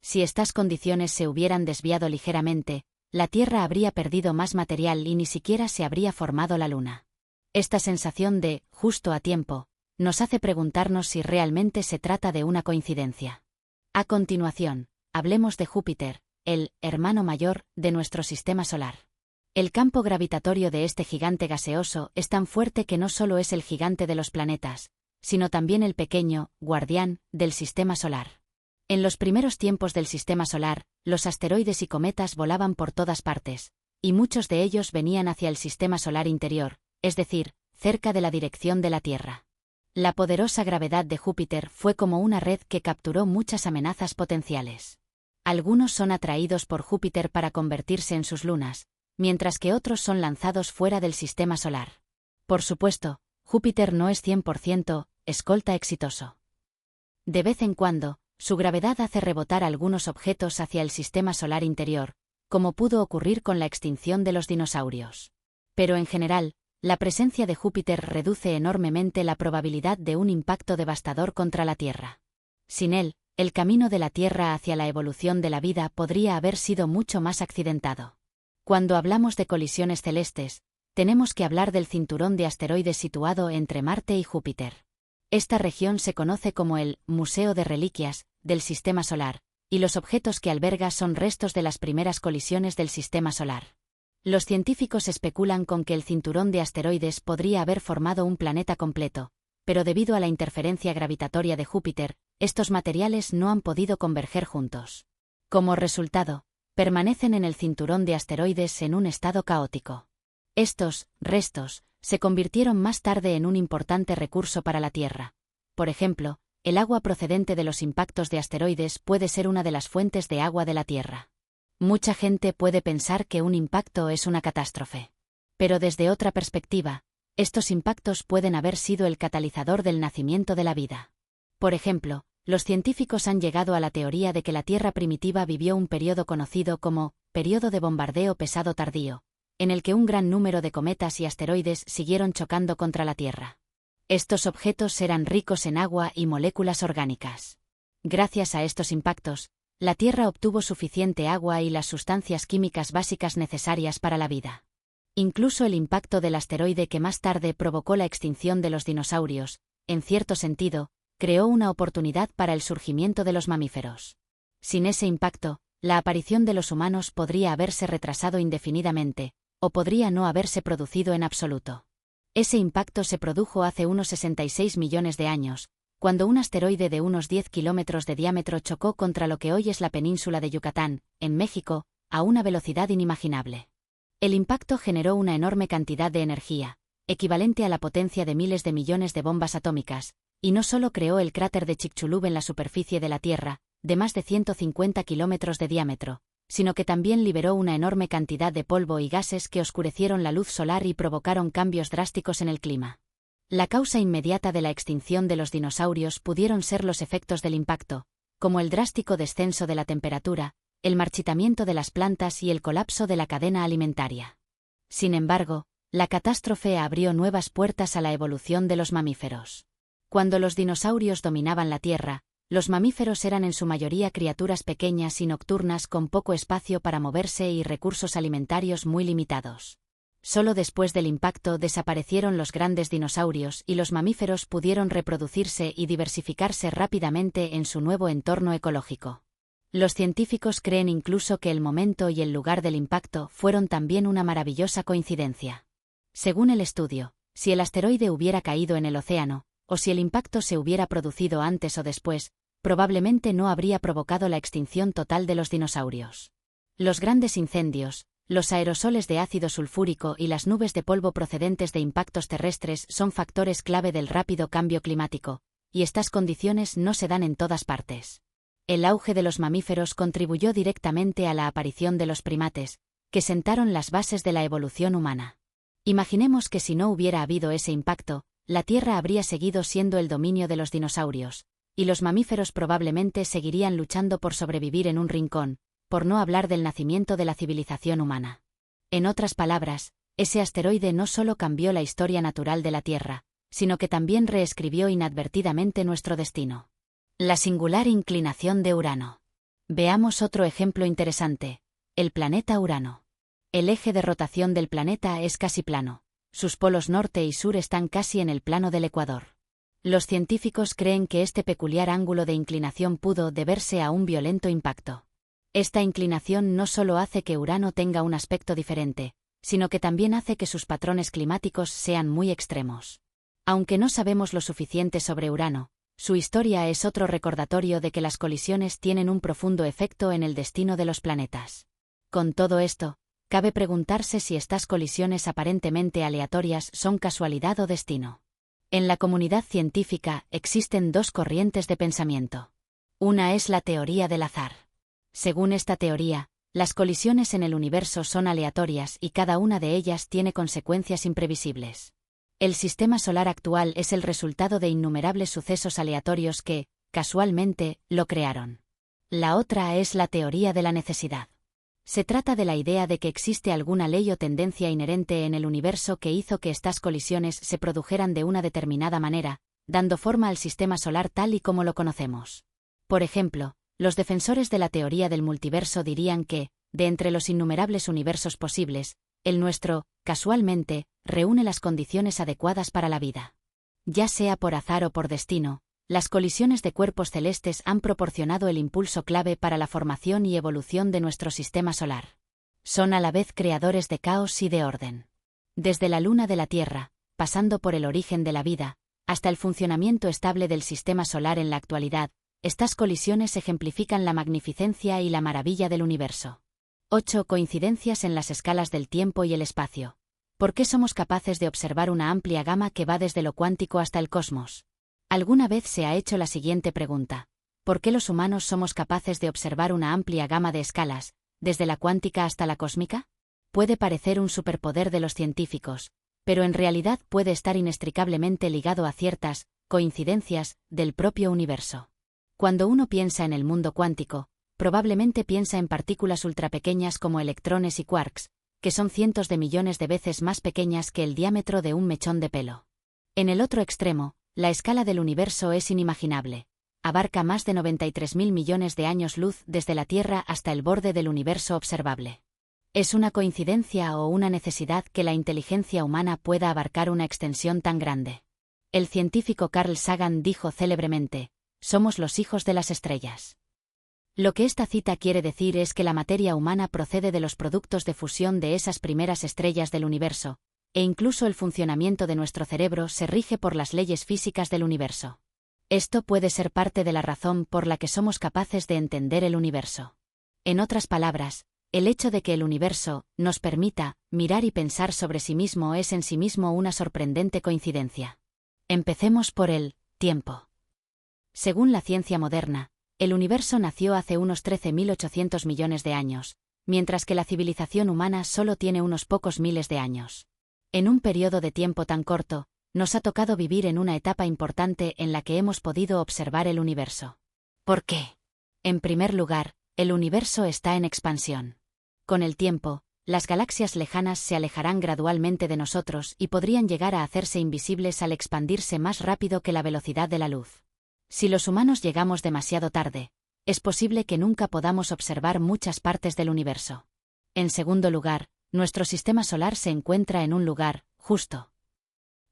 Si estas condiciones se hubieran desviado ligeramente, la Tierra habría perdido más material y ni siquiera se habría formado la Luna. Esta sensación de «justo a tiempo» nos hace preguntarnos si realmente se trata de una coincidencia. A continuación, hablemos de Júpiter, el hermano mayor de nuestro sistema solar. El campo gravitatorio de este gigante gaseoso es tan fuerte que no solo es el gigante de los planetas, sino también el pequeño guardián del sistema solar. En los primeros tiempos del sistema solar, los asteroides y cometas volaban por todas partes, y muchos de ellos venían hacia el sistema solar interior, es decir, cerca de la dirección de la Tierra. La poderosa gravedad de Júpiter fue como una red que capturó muchas amenazas potenciales. Algunos son atraídos por Júpiter para convertirse en sus lunas, mientras que otros son lanzados fuera del sistema solar. Por supuesto, Júpiter no es 100% escolta exitoso. De vez en cuando, su gravedad hace rebotar algunos objetos hacia el sistema solar interior, como pudo ocurrir con la extinción de los dinosaurios. Pero en general, la presencia de Júpiter reduce enormemente la probabilidad de un impacto devastador contra la Tierra. Sin él, el camino de la Tierra hacia la evolución de la vida podría haber sido mucho más accidentado. Cuando hablamos de colisiones celestes, tenemos que hablar del cinturón de asteroides situado entre Marte y Júpiter. Esta región se conoce como el Museo de Reliquias del Sistema Solar, y los objetos que alberga son restos de las primeras colisiones del Sistema Solar. Los científicos especulan con que el cinturón de asteroides podría haber formado un planeta completo, pero debido a la interferencia gravitatoria de Júpiter, estos materiales no han podido converger juntos. Como resultado, permanecen en el cinturón de asteroides en un estado caótico. Estos restos se convirtieron más tarde en un importante recurso para la Tierra. Por ejemplo, el agua procedente de los impactos de asteroides puede ser una de las fuentes de agua de la Tierra. Mucha gente puede pensar que un impacto es una catástrofe. Pero desde otra perspectiva, estos impactos pueden haber sido el catalizador del nacimiento de la vida. Por ejemplo, los científicos han llegado a la teoría de que la Tierra primitiva vivió un periodo conocido como periodo de bombardeo pesado tardío, en el que un gran número de cometas y asteroides siguieron chocando contra la Tierra. Estos objetos eran ricos en agua y moléculas orgánicas. Gracias a estos impactos, la Tierra obtuvo suficiente agua y las sustancias químicas básicas necesarias para la vida. Incluso el impacto del asteroide que más tarde provocó la extinción de los dinosaurios, en cierto sentido, creó una oportunidad para el surgimiento de los mamíferos. Sin ese impacto, la aparición de los humanos podría haberse retrasado indefinidamente, o podría no haberse producido en absoluto. Ese impacto se produjo hace unos 66 millones de años, cuando un asteroide de unos 10 kilómetros de diámetro chocó contra lo que hoy es la península de Yucatán, en México, a una velocidad inimaginable. El impacto generó una enorme cantidad de energía, equivalente a la potencia de miles de millones de bombas atómicas, y no solo creó el cráter de Chicxulub en la superficie de la Tierra, de más de 150 kilómetros de diámetro, sino que también liberó una enorme cantidad de polvo y gases que oscurecieron la luz solar y provocaron cambios drásticos en el clima. La causa inmediata de la extinción de los dinosaurios pudieron ser los efectos del impacto, como el drástico descenso de la temperatura, el marchitamiento de las plantas y el colapso de la cadena alimentaria. Sin embargo, la catástrofe abrió nuevas puertas a la evolución de los mamíferos. Cuando los dinosaurios dominaban la Tierra, los mamíferos eran en su mayoría criaturas pequeñas y nocturnas con poco espacio para moverse y recursos alimentarios muy limitados. Solo después del impacto desaparecieron los grandes dinosaurios y los mamíferos pudieron reproducirse y diversificarse rápidamente en su nuevo entorno ecológico. Los científicos creen incluso que el momento y el lugar del impacto fueron también una maravillosa coincidencia. Según el estudio, si el asteroide hubiera caído en el océano, o si el impacto se hubiera producido antes o después, probablemente no habría provocado la extinción total de los dinosaurios. Los grandes incendios, los aerosoles de ácido sulfúrico y las nubes de polvo procedentes de impactos terrestres son factores clave del rápido cambio climático, y estas condiciones no se dan en todas partes. El auge de los mamíferos contribuyó directamente a la aparición de los primates, que sentaron las bases de la evolución humana. Imaginemos que si no hubiera habido ese impacto, la Tierra habría seguido siendo el dominio de los dinosaurios, y los mamíferos probablemente seguirían luchando por sobrevivir en un rincón, por no hablar del nacimiento de la civilización humana. En otras palabras, ese asteroide no solo cambió la historia natural de la Tierra, sino que también reescribió inadvertidamente nuestro destino. La singular inclinación de Urano. Veamos otro ejemplo interesante: el planeta Urano. El eje de rotación del planeta es casi plano. Sus polos norte y sur están casi en el plano del ecuador. Los científicos creen que este peculiar ángulo de inclinación pudo deberse a un violento impacto. Esta inclinación no solo hace que Urano tenga un aspecto diferente, sino que también hace que sus patrones climáticos sean muy extremos. Aunque no sabemos lo suficiente sobre Urano, su historia es otro recordatorio de que las colisiones tienen un profundo efecto en el destino de los planetas. Con todo esto, cabe preguntarse si estas colisiones aparentemente aleatorias son casualidad o destino. En la comunidad científica existen dos corrientes de pensamiento. Una es la teoría del azar. Según esta teoría, las colisiones en el universo son aleatorias y cada una de ellas tiene consecuencias imprevisibles. El sistema solar actual es el resultado de innumerables sucesos aleatorios que, casualmente, lo crearon. La otra es la teoría de la necesidad. Se trata de la idea de que existe alguna ley o tendencia inherente en el universo que hizo que estas colisiones se produjeran de una determinada manera, dando forma al sistema solar tal y como lo conocemos. Por ejemplo, los defensores de la teoría del multiverso dirían que, de entre los innumerables universos posibles, el nuestro, casualmente, reúne las condiciones adecuadas para la vida. Ya sea por azar o por destino, las colisiones de cuerpos celestes han proporcionado el impulso clave para la formación y evolución de nuestro sistema solar. Son a la vez creadores de caos y de orden. Desde la luna de la Tierra, pasando por el origen de la vida, hasta el funcionamiento estable del sistema solar en la actualidad, estas colisiones ejemplifican la magnificencia y la maravilla del universo. 8. Coincidencias en las escalas del tiempo y el espacio. ¿Por qué somos capaces de observar una amplia gama que va desde lo cuántico hasta el cosmos? ¿Alguna vez se ha hecho la siguiente pregunta? ¿Por qué los humanos somos capaces de observar una amplia gama de escalas, desde la cuántica hasta la cósmica? Puede parecer un superpoder de los científicos, pero en realidad puede estar inextricablemente ligado a ciertas coincidencias del propio universo. Cuando uno piensa en el mundo cuántico, probablemente piensa en partículas ultrapequeñas como electrones y quarks, que son cientos de millones de veces más pequeñas que el diámetro de un mechón de pelo. En el otro extremo, la escala del universo es inimaginable. Abarca más de 93.000 millones de años luz desde la Tierra hasta el borde del universo observable. ¿Es una coincidencia o una necesidad que la inteligencia humana pueda abarcar una extensión tan grande? El científico Carl Sagan dijo célebremente: «Somos los hijos de las estrellas». Lo que esta cita quiere decir es que la materia humana procede de los productos de fusión de esas primeras estrellas del universo, e incluso el funcionamiento de nuestro cerebro se rige por las leyes físicas del universo. Esto puede ser parte de la razón por la que somos capaces de entender el universo. En otras palabras, el hecho de que el universo nos permita mirar y pensar sobre sí mismo es en sí mismo una sorprendente coincidencia. Empecemos por el tiempo. Según la ciencia moderna, El universo nació hace unos 13.800 millones de años, mientras que la civilización humana solo tiene unos pocos miles de años. En un periodo de tiempo tan corto, nos ha tocado vivir en una etapa importante en la que hemos podido observar el universo. ¿Por qué? En primer lugar, el universo está en expansión. Con el tiempo, las galaxias lejanas se alejarán gradualmente de nosotros y podrían llegar a hacerse invisibles al expandirse más rápido que la velocidad de la luz. Si los humanos llegamos demasiado tarde, es posible que nunca podamos observar muchas partes del universo. En segundo lugar, nuestro sistema solar se encuentra en un lugar justo.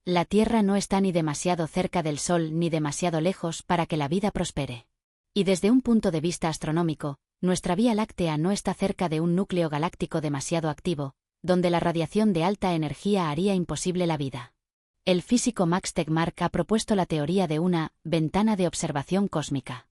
La Tierra no está ni demasiado cerca del Sol ni demasiado lejos para que la vida prospere. Y desde un punto de vista astronómico, nuestra Vía Láctea no está cerca de un núcleo galáctico demasiado activo, donde la radiación de alta energía haría imposible la vida. El físico Max Tegmark ha propuesto la teoría de una ventana de observación cósmica.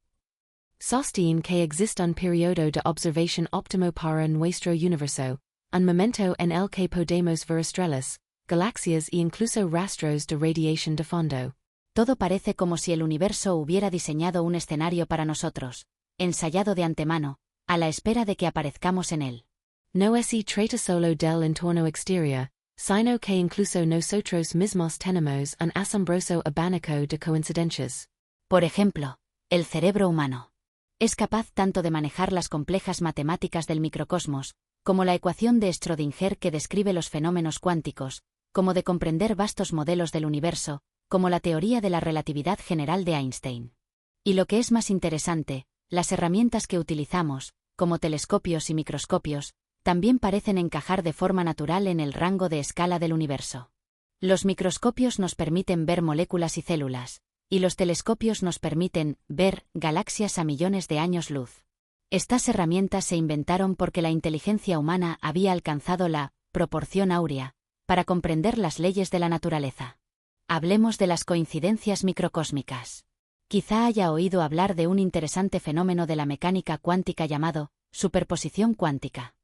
Sostien que existe un periodo de observación óptimo para nuestro universo, un momento en el que podemos ver estrellas, galaxias e incluso rastros de radiación de fondo. Todo parece como si el universo hubiera diseñado un escenario para nosotros, ensayado de antemano, a la espera de que aparezcamos en él. No se trata solo del entorno exterior, sino que incluso nosotros mismos tenemos un asombroso abanico de coincidencias. Por ejemplo, el cerebro humano. Es capaz tanto de manejar las complejas matemáticas del microcosmos, como la ecuación de Schrödinger que describe los fenómenos cuánticos, como de comprender vastos modelos del universo, como la teoría de la relatividad general de Einstein. Y lo que es más interesante, las herramientas que utilizamos, como telescopios y microscopios, también parecen encajar de forma natural en el rango de escala del universo. Los microscopios nos permiten ver moléculas y células, y los telescopios nos permiten ver galaxias a millones de años luz. Estas herramientas se inventaron porque la inteligencia humana había alcanzado la proporción áurea para comprender las leyes de la naturaleza. Hablemos de las coincidencias microcósmicas. Quizá haya oído hablar de un interesante fenómeno de la mecánica cuántica llamado superposición cuántica.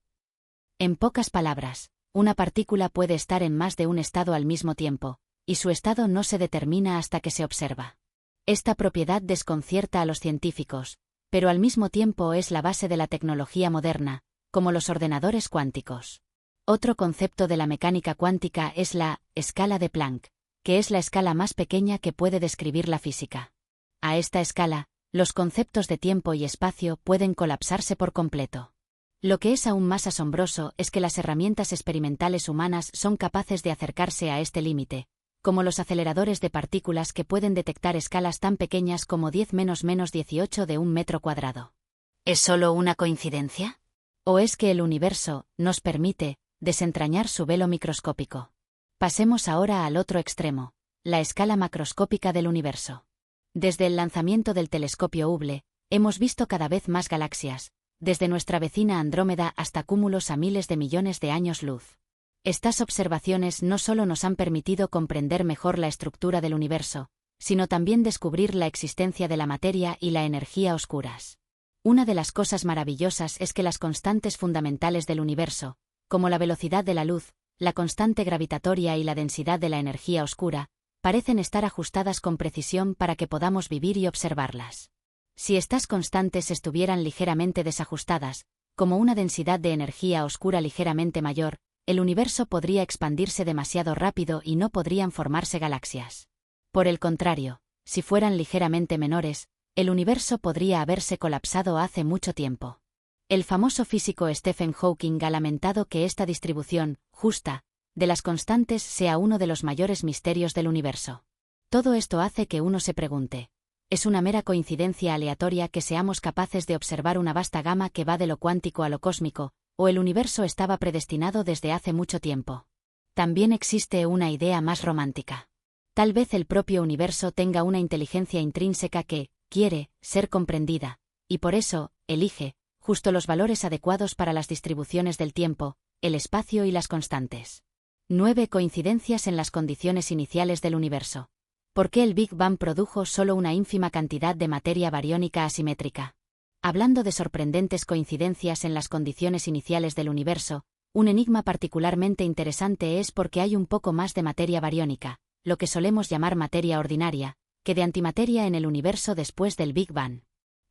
En pocas palabras, una partícula puede estar en más de un estado al mismo tiempo, y su estado no se determina hasta que se observa. Esta propiedad desconcierta a los científicos, pero al mismo tiempo es la base de la tecnología moderna, como los ordenadores cuánticos. Otro concepto de la mecánica cuántica es la escala de Planck, que es la escala más pequeña que puede describir la física. A esta escala, los conceptos de tiempo y espacio pueden colapsarse por completo. Lo que es aún más asombroso es que las herramientas experimentales humanas son capaces de acercarse a este límite, como los aceleradores de partículas que pueden detectar escalas tan pequeñas como 10⁻⁻18 de un metro cuadrado. ¿Es solo una coincidencia? ¿O es que el universo nos permite desentrañar su velo microscópico? Pasemos ahora al otro extremo, la escala macroscópica del universo. Desde el lanzamiento del telescopio Hubble, hemos visto cada vez más galaxias, desde nuestra vecina Andrómeda hasta cúmulos a miles de millones de años luz. Estas observaciones no solo nos han permitido comprender mejor la estructura del universo, sino también descubrir la existencia de la materia y la energía oscuras. Una de las cosas maravillosas es que las constantes fundamentales del universo, como la velocidad de la luz, la constante gravitatoria y la densidad de la energía oscura, parecen estar ajustadas con precisión para que podamos vivir y observarlas. Si estas constantes estuvieran ligeramente desajustadas, como una densidad de energía oscura ligeramente mayor, el universo podría expandirse demasiado rápido y no podrían formarse galaxias. Por el contrario, si fueran ligeramente menores, el universo podría haberse colapsado hace mucho tiempo. El famoso físico Stephen Hawking ha lamentado que esta distribución, justa, de las constantes sea uno de los mayores misterios del universo. Todo esto hace que uno se pregunte, ¿es una mera coincidencia aleatoria que seamos capaces de observar una vasta gama que va de lo cuántico a lo cósmico, o el universo estaba predestinado desde hace mucho tiempo? También existe una idea más romántica. Tal vez el propio universo tenga una inteligencia intrínseca que quiere ser comprendida, y por eso elige justo los valores adecuados para las distribuciones del tiempo, el espacio y las constantes. 9 coincidencias en las condiciones iniciales del universo. ¿Por qué el Big Bang produjo solo una ínfima cantidad de materia bariónica asimétrica? Hablando de sorprendentes coincidencias en las condiciones iniciales del universo, un enigma particularmente interesante es por qué hay un poco más de materia bariónica, lo que solemos llamar materia ordinaria, que de antimateria en el universo después del Big Bang.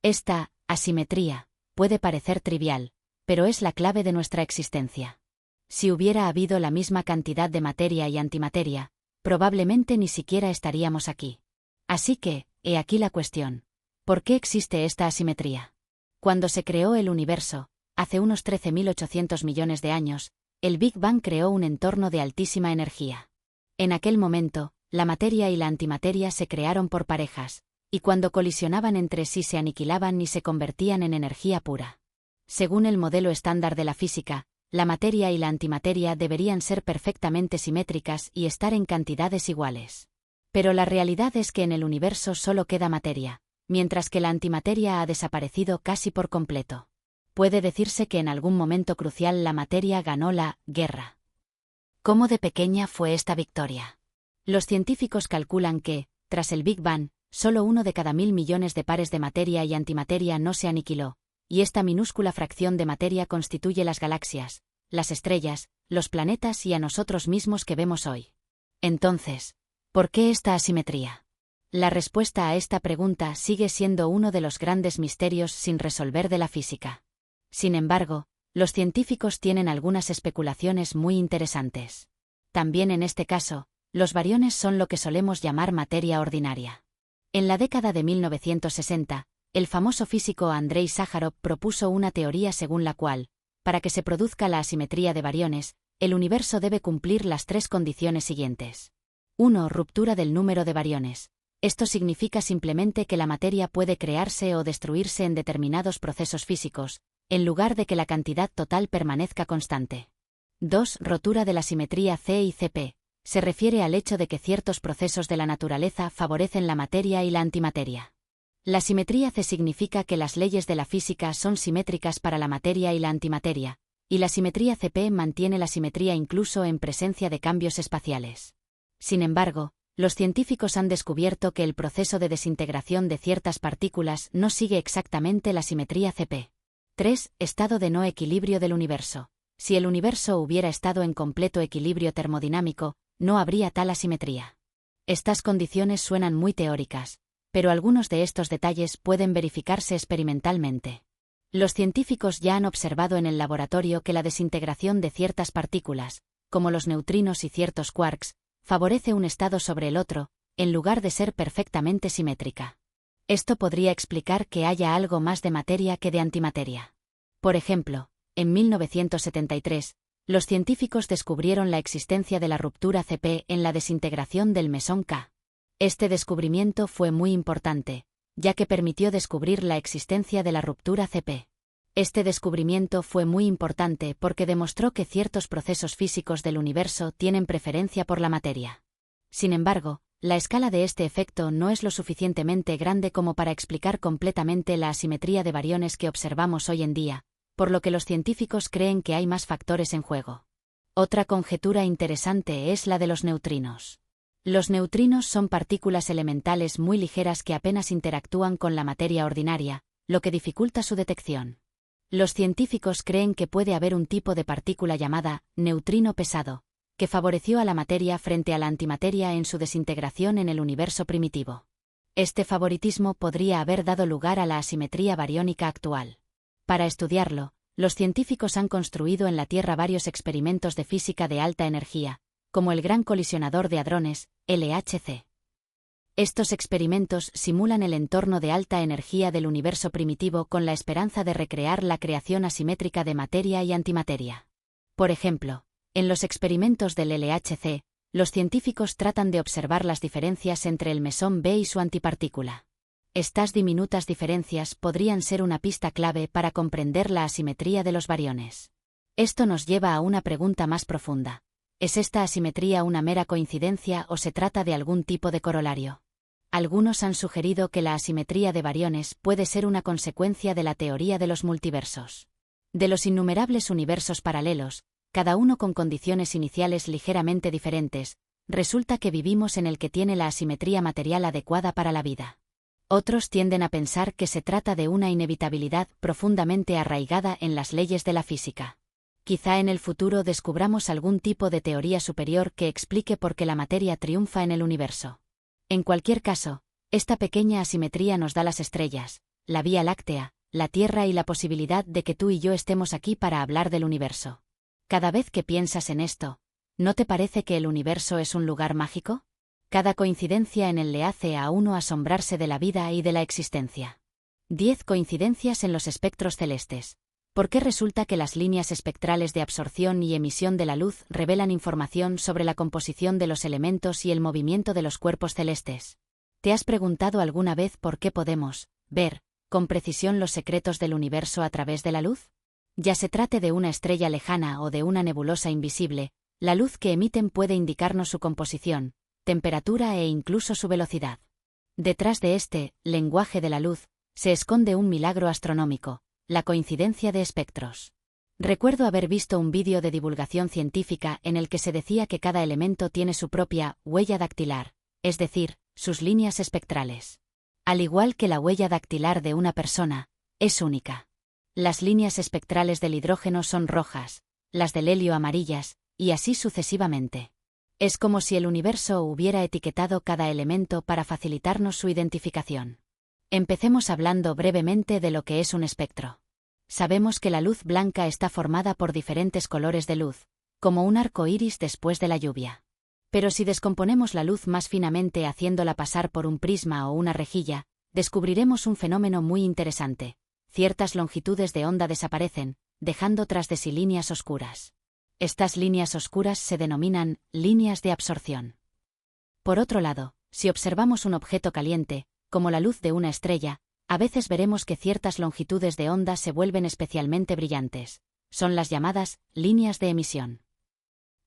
Esta Asimetría. Puede parecer trivial, pero es la clave de nuestra existencia. Si hubiera habido la misma cantidad de materia y antimateria, probablemente ni siquiera estaríamos aquí. Así que, he aquí la cuestión. ¿Por qué existe esta asimetría? Cuando se creó el universo, hace unos 13.800 millones de años, el Big Bang creó un entorno de altísima energía. En aquel momento, la materia y la antimateria se crearon por parejas, y cuando colisionaban entre sí se aniquilaban y se convertían en energía pura. Según el modelo estándar de la física, la materia y la antimateria deberían ser perfectamente simétricas y estar en cantidades iguales. Pero la realidad es que en el universo solo queda materia, mientras que la antimateria ha desaparecido casi por completo. Puede decirse que en algún momento crucial la materia ganó la guerra. ¿Cómo de pequeña fue esta victoria? Los científicos calculan que, tras el Big Bang, solo 1 de cada 1000 millones de pares de materia y antimateria no se aniquiló, y esta minúscula fracción de materia constituye las galaxias, las estrellas, los planetas y a nosotros mismos que vemos hoy. Entonces, ¿por qué esta asimetría? La respuesta a esta pregunta sigue siendo uno de los grandes misterios sin resolver de la física. Sin embargo, los científicos tienen algunas especulaciones muy interesantes. También en este caso, los bariones son lo que solemos llamar materia ordinaria. En la década de 1960, el famoso físico Andrei Sájarov propuso una teoría según la cual, para que se produzca la asimetría de bariones, el universo debe cumplir las 3 condiciones siguientes. 1. Ruptura del número de bariones. Esto significa simplemente que la materia puede crearse o destruirse en determinados procesos físicos, en lugar de que la cantidad total permanezca constante. 2. Rotura de la simetría C y Cp. Se refiere al hecho de que ciertos procesos de la naturaleza favorecen la materia y la antimateria. La simetría C significa que las leyes de la física son simétricas para la materia y la antimateria, y la simetría Cp mantiene la simetría incluso en presencia de cambios espaciales. Sin embargo, los científicos han descubierto que el proceso de desintegración de ciertas partículas no sigue exactamente la simetría Cp. 3. Estado de no equilibrio del universo. Si el universo hubiera estado en completo equilibrio termodinámico, no habría tal asimetría. Estas condiciones suenan muy teóricas, pero algunos de estos detalles pueden verificarse experimentalmente. Los científicos ya han observado en el laboratorio que la desintegración de ciertas partículas, como los neutrinos y ciertos quarks, favorece un estado sobre el otro, en lugar de ser perfectamente simétrica. Esto podría explicar que haya algo más de materia que de antimateria. Por ejemplo, en 1973, los científicos descubrieron la existencia de la ruptura Cp en la desintegración del mesón K. Este descubrimiento fue muy importante, ya que permitió descubrir la existencia de la ruptura Cp. Este descubrimiento fue muy importante porque demostró que ciertos procesos físicos del universo tienen preferencia por la materia. Sin embargo, la escala de este efecto no es lo suficientemente grande como para explicar completamente la asimetría de bariones que observamos hoy en día, por lo que los científicos creen que hay más factores en juego. Otra conjetura interesante es la de los neutrinos. Los neutrinos son partículas elementales muy ligeras que apenas interactúan con la materia ordinaria, lo que dificulta su detección. Los científicos creen que puede haber un tipo de partícula llamada neutrino pesado, que favoreció a la materia frente a la antimateria en su desintegración en el universo primitivo. Este favoritismo podría haber dado lugar a la asimetría bariónica actual. Para estudiarlo, los científicos han construido en la Tierra varios experimentos de física de alta energía, como el Gran Colisionador de Hadrones, LHC. Estos experimentos simulan el entorno de alta energía del universo primitivo con la esperanza de recrear la creación asimétrica de materia y antimateria. Por ejemplo, en los experimentos del LHC, los científicos tratan de observar las diferencias entre el mesón B y su antipartícula. Estas diminutas diferencias podrían ser una pista clave para comprender la asimetría de los bariones. Esto nos lleva a una pregunta más profunda. ¿Es esta asimetría una mera coincidencia o se trata de algún tipo de corolario? Algunos han sugerido que la asimetría de bariones puede ser una consecuencia de la teoría de los multiversos. De los innumerables universos paralelos, cada uno con condiciones iniciales ligeramente diferentes, resulta que vivimos en el que tiene la asimetría material adecuada para la vida. Otros tienden a pensar que se trata de una inevitabilidad profundamente arraigada en las leyes de la física. Quizá en el futuro descubramos algún tipo de teoría superior que explique por qué la materia triunfa en el universo. En cualquier caso, esta pequeña asimetría nos da las estrellas, la Vía Láctea, la Tierra y la posibilidad de que tú y yo estemos aquí para hablar del universo. Cada vez que piensas en esto, ¿no te parece que el universo es un lugar mágico? Cada coincidencia en él le hace a uno asombrarse de la vida y de la existencia. 10 coincidencias en los espectros celestes. ¿Por qué resulta que las líneas espectrales de absorción y emisión de la luz revelan información sobre la composición de los elementos y el movimiento de los cuerpos celestes? ¿Te has preguntado alguna vez por qué podemos ver con precisión los secretos del universo a través de la luz? Ya se trate de una estrella lejana o de una nebulosa invisible, la luz que emiten puede indicarnos su composición, temperatura e incluso su velocidad. Detrás de este lenguaje de la luz se esconde un milagro astronómico, la coincidencia de espectros. Recuerdo haber visto un vídeo de divulgación científica en el que se decía que cada elemento tiene su propia huella dactilar, es decir, sus líneas espectrales. Al igual que la huella dactilar de una persona, es única. Las líneas espectrales del hidrógeno son rojas, las del helio amarillas, y así sucesivamente. Es como si el universo hubiera etiquetado cada elemento para facilitarnos su identificación. Empecemos hablando brevemente de lo que es un espectro. Sabemos que la luz blanca está formada por diferentes colores de luz, como un arco iris después de la lluvia. Pero si descomponemos la luz más finamente haciéndola pasar por un prisma o una rejilla, descubriremos un fenómeno muy interesante. Ciertas longitudes de onda desaparecen, dejando tras de sí líneas oscuras. Estas líneas oscuras se denominan líneas de absorción. Por otro lado, si observamos un objeto caliente, como la luz de una estrella, a veces veremos que ciertas longitudes de onda se vuelven especialmente brillantes. Son las llamadas líneas de emisión.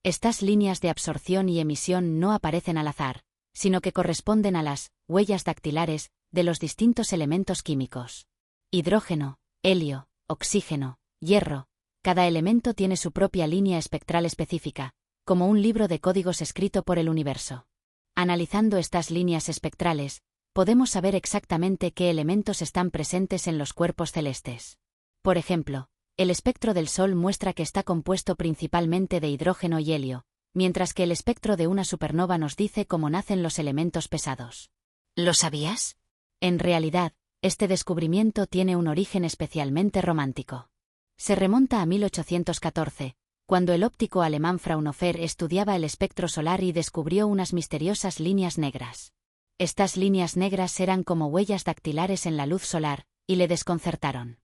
Estas líneas de absorción y emisión no aparecen al azar, sino que corresponden a las huellas dactilares de los distintos elementos químicos. Hidrógeno, helio, oxígeno, hierro. Cada elemento tiene su propia línea espectral específica, como un libro de códigos escrito por el universo. Analizando estas líneas espectrales, podemos saber exactamente qué elementos están presentes en los cuerpos celestes. Por ejemplo, el espectro del Sol muestra que está compuesto principalmente de hidrógeno y helio, mientras que el espectro de una supernova nos dice cómo nacen los elementos pesados. ¿Lo sabías? En realidad, este descubrimiento tiene un origen especialmente romántico. Se remonta a 1814, cuando el óptico alemán Fraunhofer estudiaba el espectro solar y descubrió unas misteriosas líneas negras. Estas líneas negras eran como huellas dactilares en la luz solar, y le desconcertaron.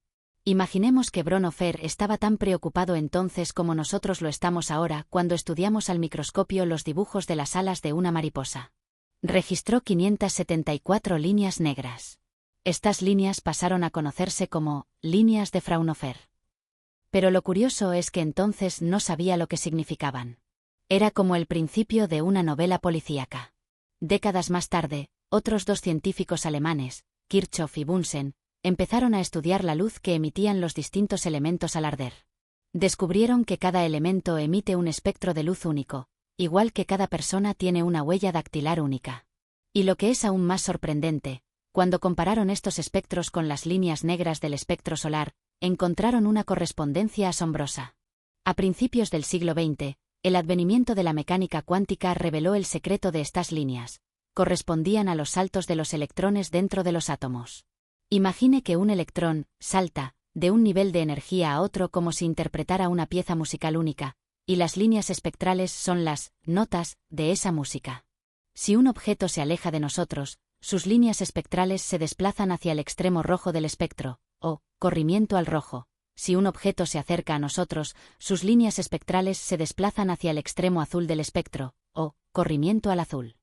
Imaginemos que Fraunhofer estaba tan preocupado entonces como nosotros lo estamos ahora cuando estudiamos al microscopio los dibujos de las alas de una mariposa. Registró 574 líneas negras. Estas líneas pasaron a conocerse como líneas de Fraunhofer. Pero lo curioso es que entonces no sabía lo que significaban. Era como el principio de una novela policíaca. Décadas más tarde, otros dos científicos alemanes, Kirchhoff y Bunsen, empezaron a estudiar la luz que emitían los distintos elementos al arder. Descubrieron que cada elemento emite un espectro de luz único, igual que cada persona tiene una huella dactilar única. Y lo que es aún más sorprendente, cuando compararon estos espectros con las líneas negras del espectro solar, encontraron una correspondencia asombrosa. A principios del siglo XX, el advenimiento de la mecánica cuántica reveló el secreto de estas líneas. Correspondían a los saltos de los electrones dentro de los átomos. Imagine que un electrón salta de un nivel de energía a otro como si interpretara una pieza musical única, y las líneas espectrales son las notas de esa música. Si un objeto se aleja de nosotros, sus líneas espectrales se desplazan hacia el extremo rojo del espectro, o corrimiento al rojo. Si un objeto se acerca a nosotros, sus líneas espectrales se desplazan hacia el extremo azul del espectro, o corrimiento al azul.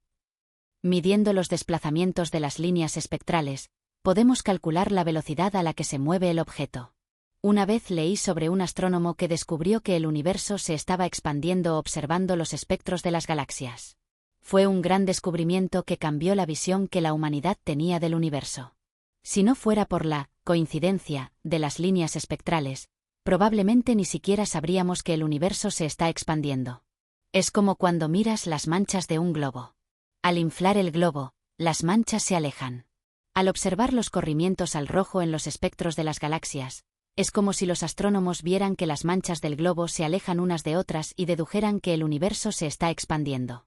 Midiendo los desplazamientos de las líneas espectrales, podemos calcular la velocidad a la que se mueve el objeto. Una vez leí sobre un astrónomo que descubrió que el universo se estaba expandiendo observando los espectros de las galaxias. Fue un gran descubrimiento que cambió la visión que la humanidad tenía del universo. Si no fuera por la coincidencia de las líneas espectrales, probablemente ni siquiera sabríamos que el universo se está expandiendo. Es como cuando miras las manchas de un globo. Al inflar el globo, las manchas se alejan. Al observar los corrimientos al rojo en los espectros de las galaxias, es como si los astrónomos vieran que las manchas del globo se alejan unas de otras y dedujeran que el universo se está expandiendo.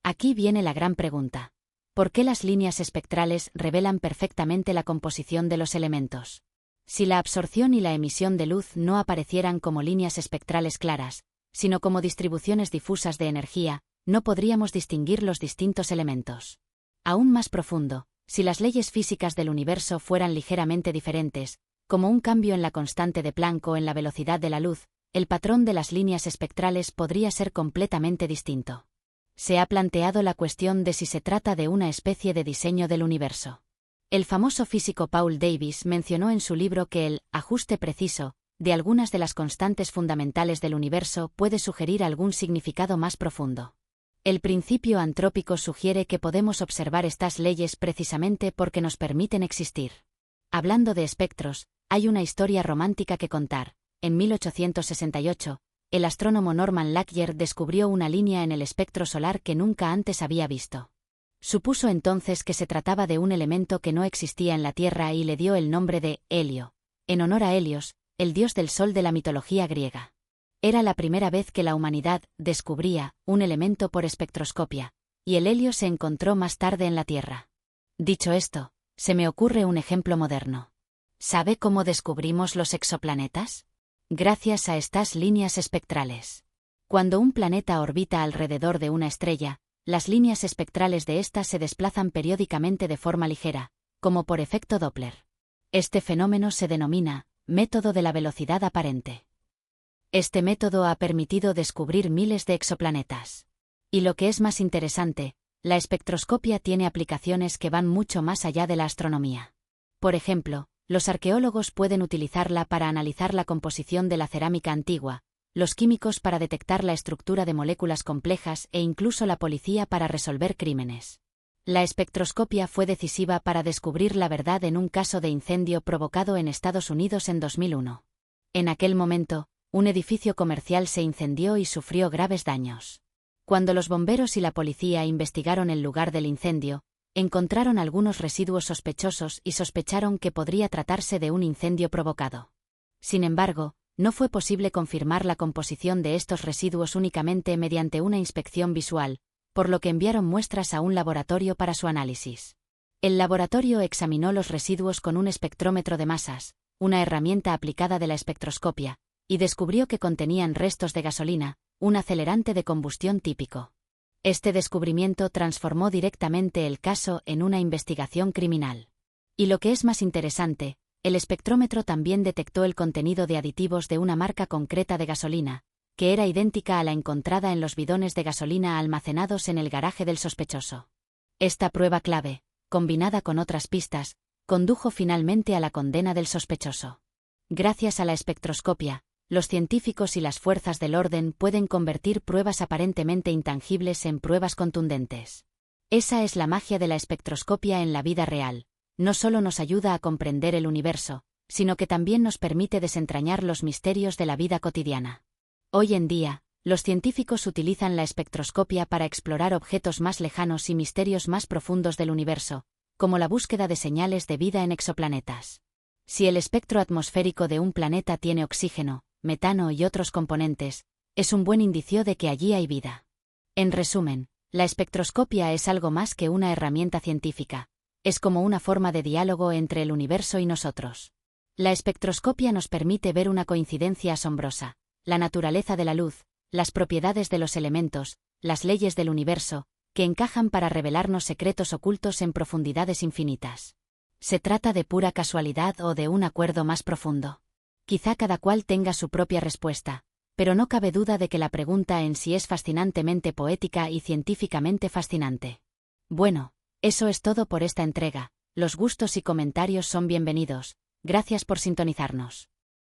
Aquí viene la gran pregunta. ¿Por qué las líneas espectrales revelan perfectamente la composición de los elementos? Si la absorción y la emisión de luz no aparecieran como líneas espectrales claras, sino como distribuciones difusas de energía, no podríamos distinguir los distintos elementos. Aún más profundo, si las leyes físicas del universo fueran ligeramente diferentes, como un cambio en la constante de Planck o en la velocidad de la luz, el patrón de las líneas espectrales podría ser completamente distinto. Se ha planteado la cuestión de si se trata de una especie de diseño del universo. El famoso físico Paul Davies mencionó en su libro que el ajuste preciso de algunas de las constantes fundamentales del universo puede sugerir algún significado más profundo. El principio antrópico sugiere que podemos observar estas leyes precisamente porque nos permiten existir. Hablando de espectros, hay una historia romántica que contar. En 1868, el astrónomo Norman Lockyer descubrió una línea en el espectro solar que nunca antes había visto. Supuso entonces que se trataba de un elemento que no existía en la Tierra y le dio el nombre de helio, en honor a Helios, el dios del sol de la mitología griega. Era la primera vez que la humanidad descubría un elemento por espectroscopia, y el helio se encontró más tarde en la Tierra. Dicho esto, se me ocurre un ejemplo moderno. ¿Sabe cómo descubrimos los exoplanetas? Gracias a estas líneas espectrales. Cuando un planeta orbita alrededor de una estrella, las líneas espectrales de ésta se desplazan periódicamente de forma ligera, como por efecto Doppler. Este fenómeno se denomina método de la velocidad aparente. Este método ha permitido descubrir miles de exoplanetas. Y lo que es más interesante, la espectroscopia tiene aplicaciones que van mucho más allá de la astronomía. Por ejemplo, los arqueólogos pueden utilizarla para analizar la composición de la cerámica antigua, los químicos para detectar la estructura de moléculas complejas e incluso la policía para resolver crímenes. La espectroscopia fue decisiva para descubrir la verdad en un caso de incendio provocado en Estados Unidos en 2001. En aquel momento, un edificio comercial se incendió y sufrió graves daños. Cuando los bomberos y la policía investigaron el lugar del incendio, encontraron algunos residuos sospechosos y sospecharon que podría tratarse de un incendio provocado. Sin embargo, no fue posible confirmar la composición de estos residuos únicamente mediante una inspección visual, por lo que enviaron muestras a un laboratorio para su análisis. El laboratorio examinó los residuos con un espectrómetro de masas, una herramienta aplicada de la espectroscopia, y descubrió que contenían restos de gasolina, un acelerante de combustión típico. Este descubrimiento transformó directamente el caso en una investigación criminal. Y lo que es más interesante, el espectrómetro también detectó el contenido de aditivos de una marca concreta de gasolina, que era idéntica a la encontrada en los bidones de gasolina almacenados en el garaje del sospechoso. Esta prueba clave, combinada con otras pistas, condujo finalmente a la condena del sospechoso. Gracias a la espectroscopia, los científicos y las fuerzas del orden pueden convertir pruebas aparentemente intangibles en pruebas contundentes. Esa es la magia de la espectroscopia en la vida real. No solo nos ayuda a comprender el universo, sino que también nos permite desentrañar los misterios de la vida cotidiana. Hoy en día, los científicos utilizan la espectroscopia para explorar objetos más lejanos y misterios más profundos del universo, como la búsqueda de señales de vida en exoplanetas. Si el espectro atmosférico de un planeta tiene oxígeno, metano y otros componentes, es un buen indicio de que allí hay vida. En resumen, la espectroscopia es algo más que una herramienta científica. Es como una forma de diálogo entre el universo y nosotros. La espectroscopia nos permite ver una coincidencia asombrosa, la naturaleza de la luz, las propiedades de los elementos, las leyes del universo, que encajan para revelarnos secretos ocultos en profundidades infinitas. ¿Se trata de pura casualidad o de un acuerdo más profundo? Quizá cada cual tenga su propia respuesta, pero no cabe duda de que la pregunta en sí es fascinantemente poética y científicamente fascinante. Bueno, eso es todo por esta entrega. Los gustos y comentarios son bienvenidos. Gracias por sintonizarnos.